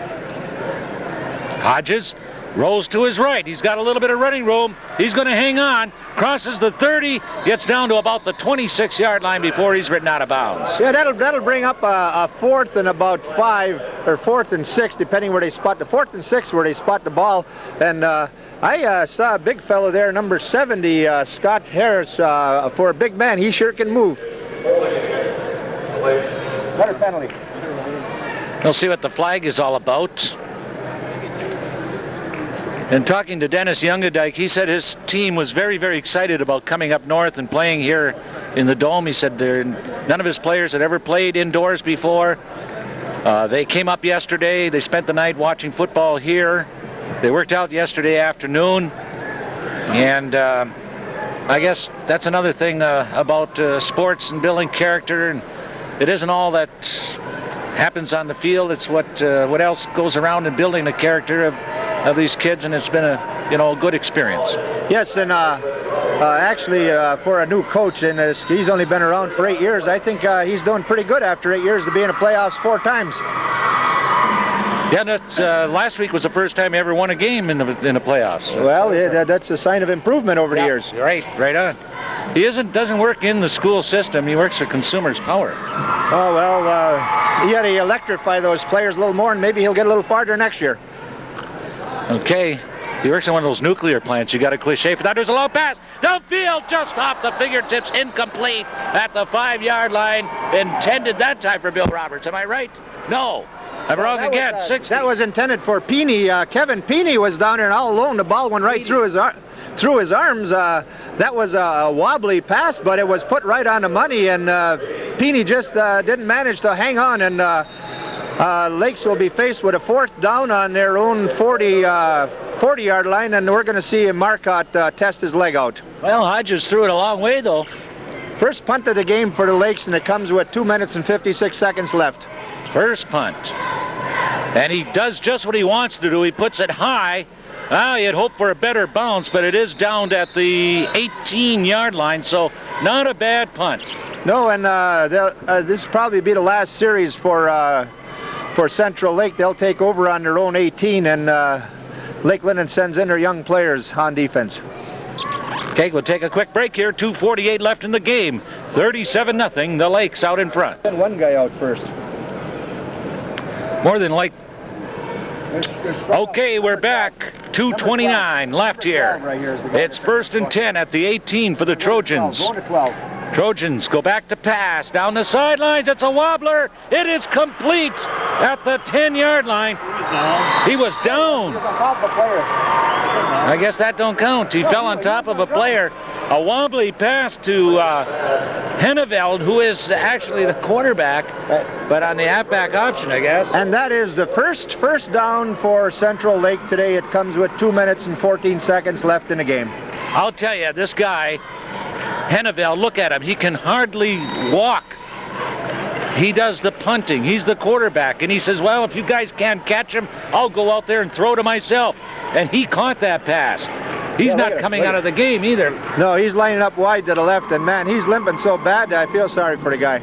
Hodges rolls to his right. He's got a little bit of running room. He's going to hang on. Crosses the 30. Gets down to about the 26-yard line before he's written out of bounds. Yeah, that'll bring up a 4th and about 5, or 4th and 6, depending where they spot the 4th and 6 where they spot the ball. And I saw a big fellow there, number 70, Scott Harris. For a big man, he sure can move. Better penalty. We'll see what the flag is all about. And talking to Dennis Youngadike, he said his team was very, very excited about coming up north and playing here in the Dome. He said none of his players had ever played indoors before. They came up yesterday. They spent the night watching football here. They worked out yesterday afternoon. And I guess that's another thing about sports and building character. And it isn't all that happens on the field. It's what else goes around in building the character of these kids, and it's been a good experience. Yes, and actually for a new coach, and he's only been around for 8 years, I think he's doing pretty good after 8 years to be in the playoffs 4 times. Yeah, last week was the first time he ever won a game in the playoffs. So. Well, yeah, that's a sign of improvement over the years. Right on. He doesn't work in the school system. He works for Consumers Power. Oh, well, he had to electrify those players a little more, and maybe he'll get a little farther next year. Okay. He works on one of those nuclear plants. You got a cliche for that. There's a low pass. Downfield, just off the fingertips, incomplete at the 5-yard line. Intended that time for Bill Roberts. Am I right? No. I'm wrong again. 60. That was intended for Peeney. Kevin Peeney was down there, and all alone, the ball went right through his arms. That was a wobbly pass, but it was put right on the money, and Peeney just didn't manage to hang on, and Lakes will be faced with a 4th down on their own 40-yard line, and we're going to see Marcotte test his leg out. Well, Hodges threw it a long way, though. First punt of the game for the Lakes, and it comes with 2 minutes and 56 seconds left. First punt. And he does just what he wants to do. He puts it high. You'd hope for a better bounce, but it is down at the 18-yard line, so not a bad punt. No, and this will probably be the last series for Central Lake. They'll take over on their own 18, and Lake Linden sends in their young players on defense. Okay, we'll take a quick break here. 2:48 left in the game. 37-0. The Lakes out in front. Send one guy out first. More than like. Okay, we're back. 2:29 left here. It's 1st and 10 at the 18 for the Trojans. Going to 12. Trojans go back to pass. Down the sidelines, it's a wobbler. It is complete at the 10-yard line. He was down. I guess that don't count. He fell on top of a player. A wobbly pass to Henneveld, who is actually the quarterback, but on the halfback option, I guess. And that is the first down for Central Lake today. It comes with 2 minutes and 14 seconds left in the game. I'll tell you, this guy, Henneveld, look at him. He can hardly walk. He does the punting. He's the quarterback. And he says, well, if you guys can't catch him, I'll go out there and throw to myself. And he caught that pass. He's not coming out of the game either. No, he's lining up wide to the left, and man, he's limping so bad that I feel sorry for the guy.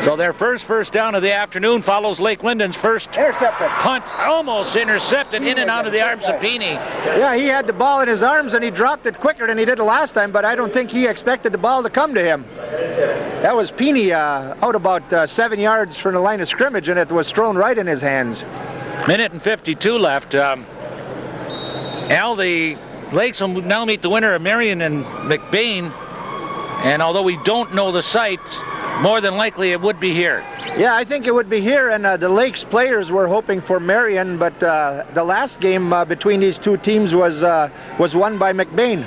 So their first down of the afternoon follows Lake Linden's first punt, almost intercepted in and out of the arms of Peany. Yeah, he had the ball in his arms and he dropped it quicker than he did the last time, but I don't think he expected the ball to come to him. That was Peany out about 7 yards from the line of scrimmage, and it was thrown right in his hands. Minute and 52 left. Al, the Lakes will now meet the winner of Marion and McBain, and although we don't know the site, more than likely it would be here. Yeah, I think it would be here, and the Lakes players were hoping for Marion, but the last game between these two teams was won by McBain.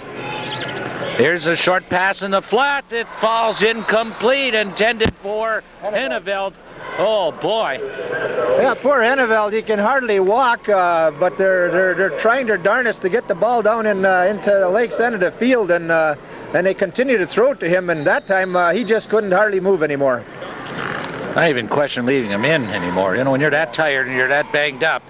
Here's a short pass in the flat. It falls incomplete, intended for Henneveld. Oh boy! Yeah, poor Henneveld. He can hardly walk, but they're trying their darnest to get the ball down into the Lakes end of the field, and they continue to throw it to him. And that time he just couldn't hardly move anymore. I even question leaving him in anymore. You know, when you're that tired and you're that banged up,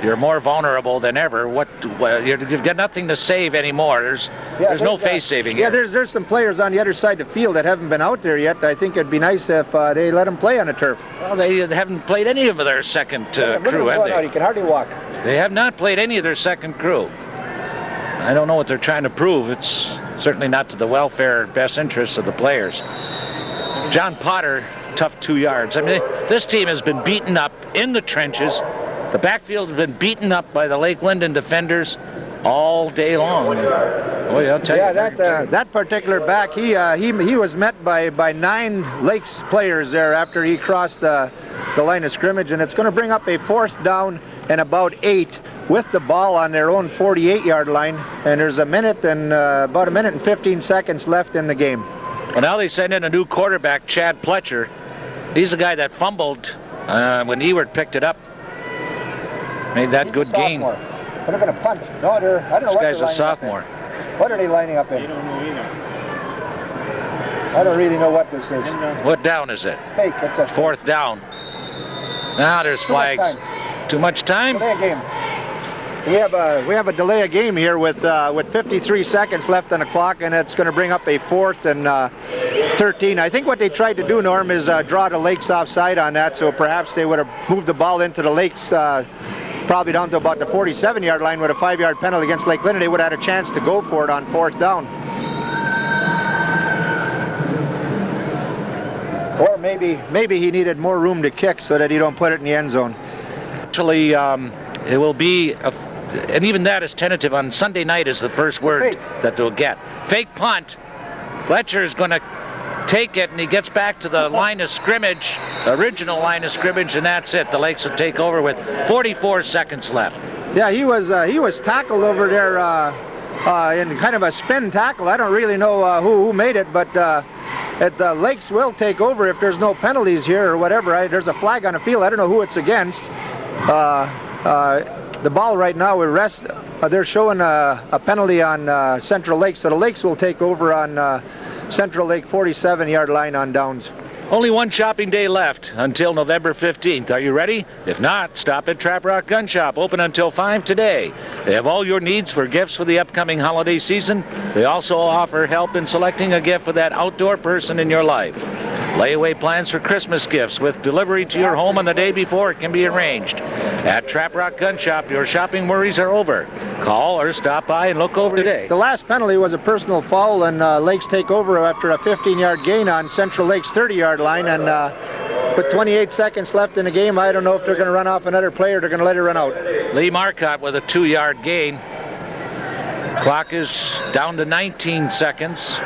you're more vulnerable than ever. You've got nothing to save anymore. There's no face saving here. Yeah, there's some players on the other side of the field that haven't been out there yet. I think it'd be nice if they let them play on the turf. Well, they haven't played any of their second crew, have they? He can hardly walk. They have not played any of their second crew. I don't know what they're trying to prove. It's certainly not to the welfare, best interests of the players. John Potter, tough 2 yards. I mean, this team has been beaten up in the trenches. The backfield has been beaten up by the Lake Linden defenders all day long. Boy, I'll tell you. Yeah, that particular back, he was met by 9 Lakes players there after he crossed the line of scrimmage, and it's going to bring up a 4th down and about 8 with the ball on their own 48-yard line, and there's about a minute and 15 seconds left in the game. Well, now they send in a new quarterback, Chad Pletcher. He's the guy that fumbled when Ewert picked it up. Made that good gain. But they're going to punt. No, I don't know this what guy's they're a sophomore. What are they lining up in? You don't know either. I don't really know what this is. What down is it? Fake. It's a 4th down. Now there's flags. Too much time? Delay a game. We have a delay of game here with 53 seconds left on the clock, and it's going to bring up a 4th and 13. I think what they tried to do, Norm, is draw the Lakes offside on that, so perhaps they would have moved the ball into the Lakes probably down to about the 47-yard line with a 5-yard penalty against Lake Linden. They would have had a chance to go for it on 4th down. Or maybe he needed more room to kick so that he don't put it in the end zone. Actually, it will be, and even that is tentative. On Sunday night is the first word that they'll get. Fake punt. Fletcher is going to take it, and he gets back to the line of scrimmage, original line of scrimmage, and that's it. The Lakes will take over with 44 seconds left. Yeah, he was tackled over there in kind of a spin tackle. I don't really know who made it, but the Lakes will take over if there's no penalties here or whatever. There's a flag on the field. I don't know who it's against. The ball right now will rest. They're showing a penalty on Central Lake, so the Lakes will take over on Central Lake 47-yard line on downs. Only one shopping day left until November 15th. Are you ready? If not, stop at Trap Rock Gun Shop, open until 5 today. They have all your needs for gifts for the upcoming holiday season. They also offer help in selecting a gift for that outdoor person in your life. Layaway plans for Christmas gifts with delivery to your home on the day before can be arranged. At Trap Rock Gun Shop, your shopping worries are over. Call or stop by and look over today. The last penalty was a personal foul, and Lakes take over after a 15-yard gain on Central Lakes' 30-yard line, and with 28 seconds left in the game, I don't know if they're going to run off another play or they're going to let it run out. Lee Marcotte with a 2-yard gain. Clock is down to 19 seconds.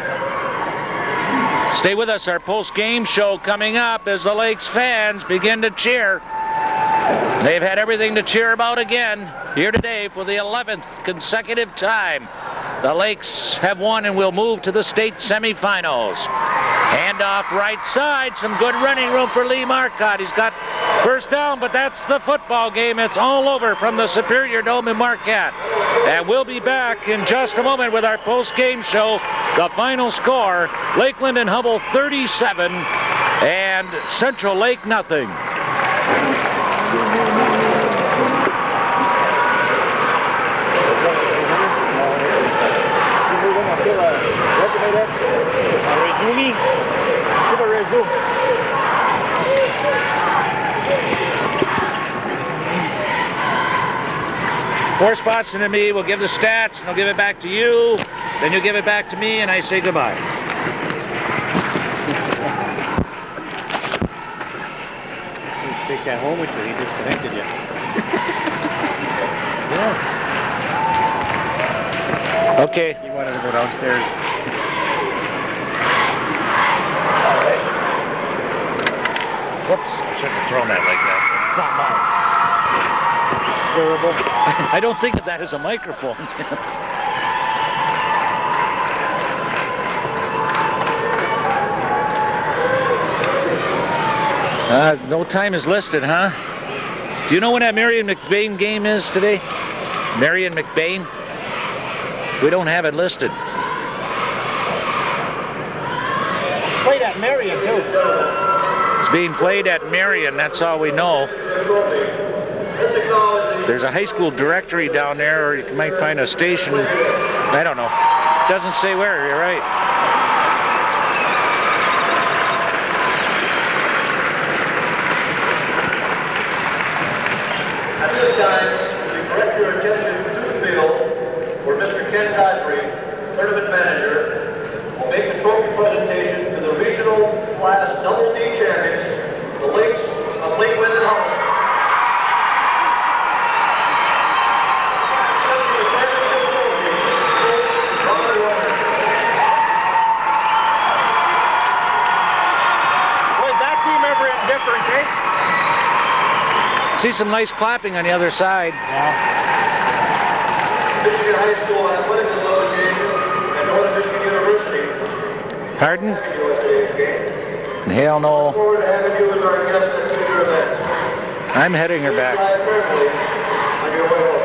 Stay with us. Our post-game show coming up as the Lakes fans begin to cheer. They've had everything to cheer about again here today for the 11th consecutive time. The Lakes have won and will move to the state semifinals. Handoff right side. Some good running room for Lee Marcotte. He's got first down, but that's the football game. It's all over from the Superior Dome in Marquette. And we'll be back in just a moment with our post-game show. The final score, Lakeland and Humble 37 and Central Lake nothing. Four spots into me. We'll give the stats, and I'll give it back to you. Then you give it back to me, and I say goodbye. Take that home with you. He disconnected you. Yeah. Okay. He wanted to go downstairs. Whoops. I shouldn't have thrown that like that. It's not mine. I don't think of that as a microphone. No time is listed, huh? Do you know when that Marion McBain game is today? Marion McBain? We don't have it listed. Played at Marion, too. It's being played at Marion, that's all we know. There's a high school directory down there, or you might find a station. I don't know. Doesn't say where, you're right. At this time, we direct your attention to the field where Mr. Ken Godfrey, tournament manager, will make the trophy presentation to the regional class Double D champions, the Lakes of Lakeland and Humble. See some nice clapping on the other side. Michigan High School Athletic Association and Northern Michigan University. Pardon? USA's game. Hell no. Look forward to having you as our guest at future events. I'm heading her back. Fly carefully on your way home.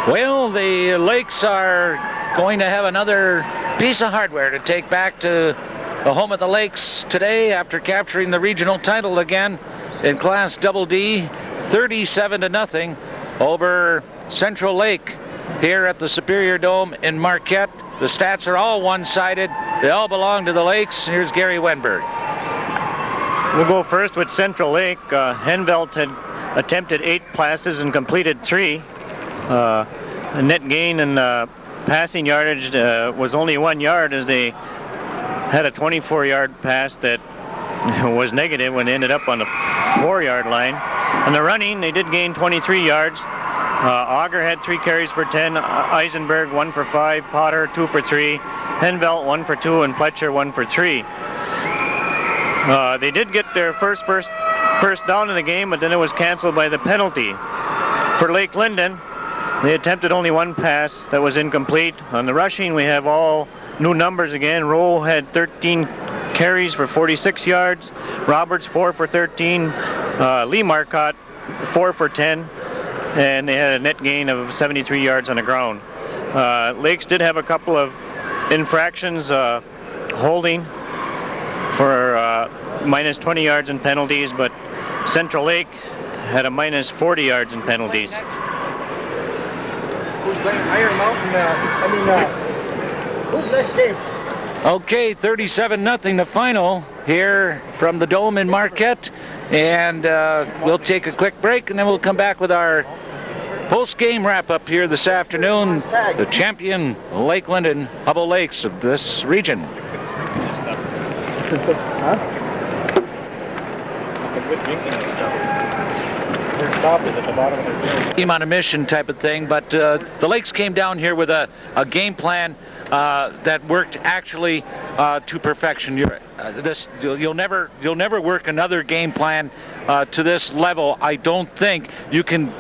Well, the Lakes are going to have another piece of hardware to take back to the home of the Lakes today after capturing the regional title again in Class Double D, 37-0 over Central Lake here at the Superior Dome in Marquette. The stats are all one-sided. They all belong to the Lakes. Here's Gary Wenberg. We'll go first with Central Lake. Henvelt had attempted 8 passes and completed 3. A net gain and passing yardage was only 1 yard, as they had a 24-yard pass that was negative when they ended up on the 4-yard line. On the running, they did gain 23 yards. Auger had 3 carries for 10, Eisenberg 1 for 5, Potter 2 for 3, Henvelt 1 for 2, and Pletcher 1 for 3. They did get their first down in the game, but then it was canceled by the penalty. For Lake Linden, They attempted only one pass that was incomplete. On the rushing, we have all new numbers again. Rowe had 13 carries for 46 yards. Roberts 4 for 13. Lee Marcotte 4 for 10. And they had a net gain of 73 yards on the ground. Lakes did have a couple of infractions, holding for minus 20 yards in penalties, but Central Lake had a minus 40 yards in penalties. Who's playing Iron Mountain? Who's next game? Okay, 37-0 the final here from the Dome in Marquette. And we'll take a quick break, and then we'll come back with our post-game wrap-up here this afternoon. The champion Lakeland and Hubble Lakes of this region. Team on a mission type of thing, but the Lakes came down here with a game plan that worked actually to perfection. You'll never work another game plan to this level. I don't think you can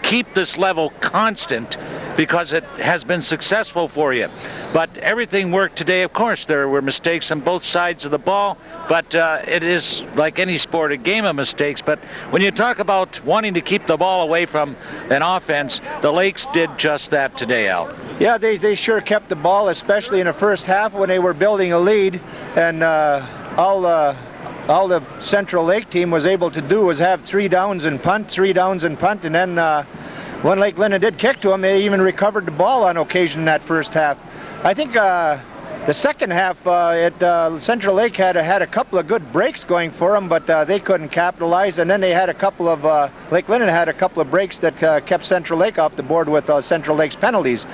keep this level constant because it has been successful for you. But everything worked today. Of course, there were mistakes on both sides of the ball, but it is like any sport, a game of mistakes. But when you talk about wanting to keep the ball away from an offense, the Lakes did just that today, Al. Yeah, they sure kept the ball, especially in the first half when they were building a lead, and all the Central Lake team was able to do was have 3 downs and punt, and then when Lake Linden did kick to them, they even recovered the ball on occasion in that first half. I think the second half, Central Lake had a couple of good breaks going for them, but they couldn't capitalize. And then they had a couple of Lake Linden had a couple of breaks that kept Central Lake off the board with Central Lake's penalties.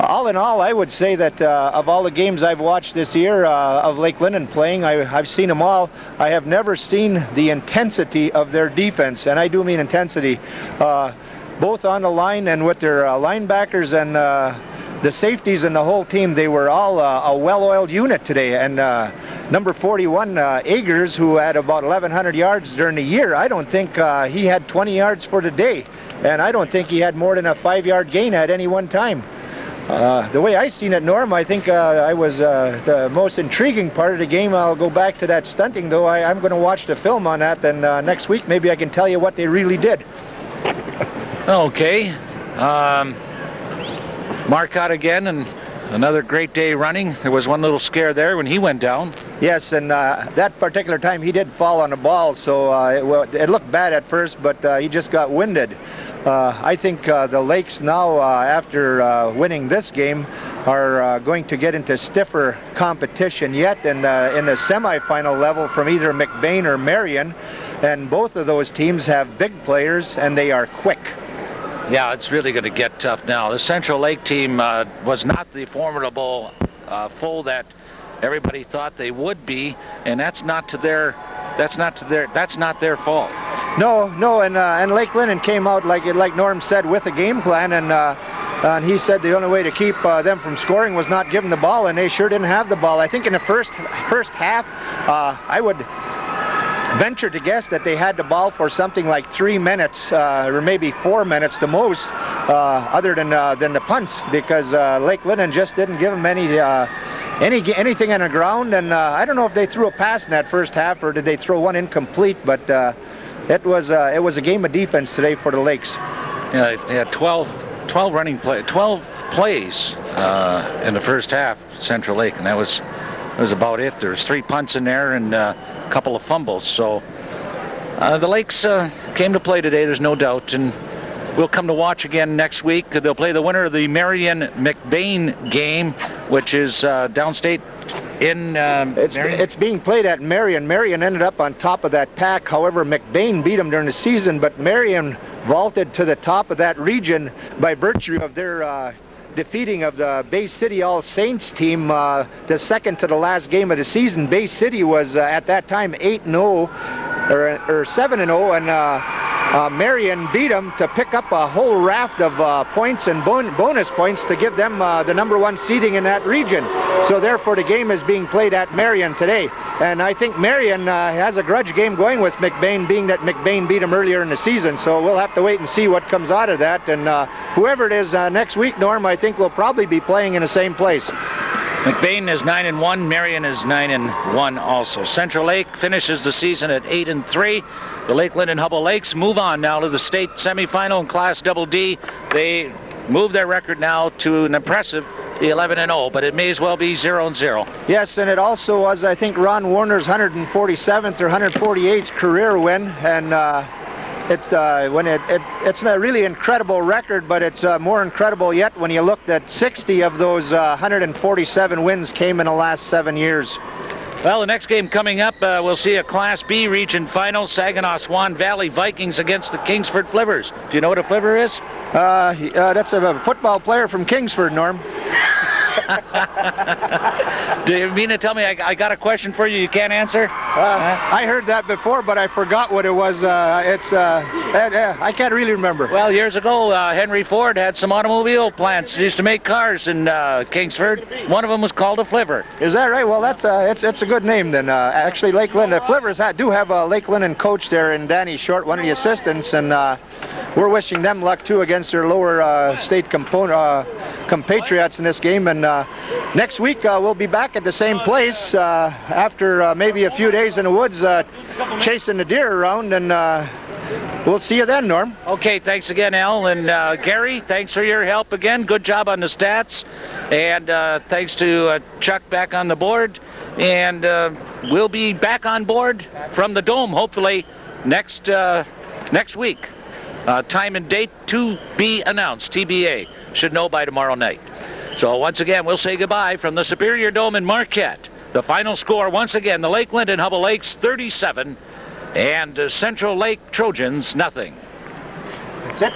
All in all, I would say that of all the games I've watched this year of Lake Linden playing, I've seen them all. I have never seen the intensity of their defense, and I do mean intensity, both on the line and with their linebackers and the safeties and the whole team. They were all a well-oiled unit today. And number 41, Agers, who had about 1,100 yards during the year, I don't think he had 20 yards for the day. And I don't think he had more than a 5-yard gain at any one time. The way I seen it, Norm, I think I was the most intriguing part of the game. I'll go back to that stunting, though. I'm going to watch the film on that, and next week maybe I can tell you what they really did. Okay. Marcotte again, and another great day running. There was one little scare there when he went down. Yes, and that particular time he did fall on the ball, so it looked bad at first, but he just got winded. I think the Lakes now, after winning this game, are going to get into stiffer competition yet in the semifinal level from either McBain or Marion, and both of those teams have big players and they are quick. Yeah, it's really going to get tough now. The Central Lake team was not the formidable foe that everybody thought they would be, and that's not their fault. No, and Lake Linden came out like Norm said with a game plan, and he said the only way to keep them from scoring was not giving the ball, and they sure didn't have the ball. I think in the first half, I would venture to guess that they had the ball for something like 3 minutes or maybe 4 minutes the most, other than the punts, because Lake Linden just didn't give them anything on the ground. And I don't know if they threw a pass in that first half or did they throw one incomplete, but it was a game of defense today for the Lakes. Yeah, they had 12 plays in the first half, Central Lake, and that was about it. There's 3 punts in there and a couple of fumbles. So the Lakes came to play today, there's no doubt, and we'll come to watch again next week. They'll play the winner of the Marion-McBain game, which is downstate in Marion. It's being played at Marion. Marion ended up on top of that pack. However, McBain beat them during the season, but Marion vaulted to the top of that region by virtue of their defeating of the Bay City All Saints team, the second to the last game of the season. Bay City was at that time 8-0 or 7-0, and Marion beat them to pick up a whole raft of points and bonus points to give them the #1 seeding in that region. So therefore the game is being played at Marion today. And I think Marion has a grudge game going with McBain, being that McBain beat him earlier in the season. So we'll have to wait and see what comes out of that. And whoever it is next week, Norm, I think we'll probably be playing in the same place. McBain is 9-1. Marion is 9-1 also. Central Lake finishes the season at 8-3. The Lakeland and Hubble Lakes move on now to the state semifinal in Class Double D. They move their record now to an impressive 11-0, but it may as well be 0-0. Yes, and it also was, I think, Ron Warner's 147th or 148th career win, and it's a really incredible record, but it's more incredible yet when you look that 60 of those 147 wins came in the last 7 years. Well, the next game coming up, we'll see a Class B region final. Saginaw Swan Valley Vikings against the Kingsford Flivvers. Do you know what a flivver is? That's a football player from Kingsford, Norm. Do you mean to tell me I got a question for you can't answer? I heard that before, but I forgot what it was. I can't really remember. Well, years ago, Henry Ford had some automobile plants. He used to make cars in Kingsford. One of them was called a flivver. Is that right? Well, that's it's a good name then. Actually, Lakeland, the Flivvers do have a Lakeland coach there, and Danny Short, one of the assistants, and we're wishing them luck too against their lower state compatriots in this game. And next week we'll be back at the same place after maybe a few days in the woods chasing the deer around, and we'll see you then, Norm. Okay, thanks again, Al. And Gary, thanks for your help again. Good job on the stats. And thanks to Chuck back on the board. And we'll be back on board from the Dome, hopefully, next week. Time and date to be announced, TBA. Should know by tomorrow night. So once again, we'll say goodbye from the Superior Dome in Marquette. The final score, once again, the Lakeland and Hubble Lakes 37 and Central Lake Trojans nothing. That's it.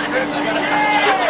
That's it.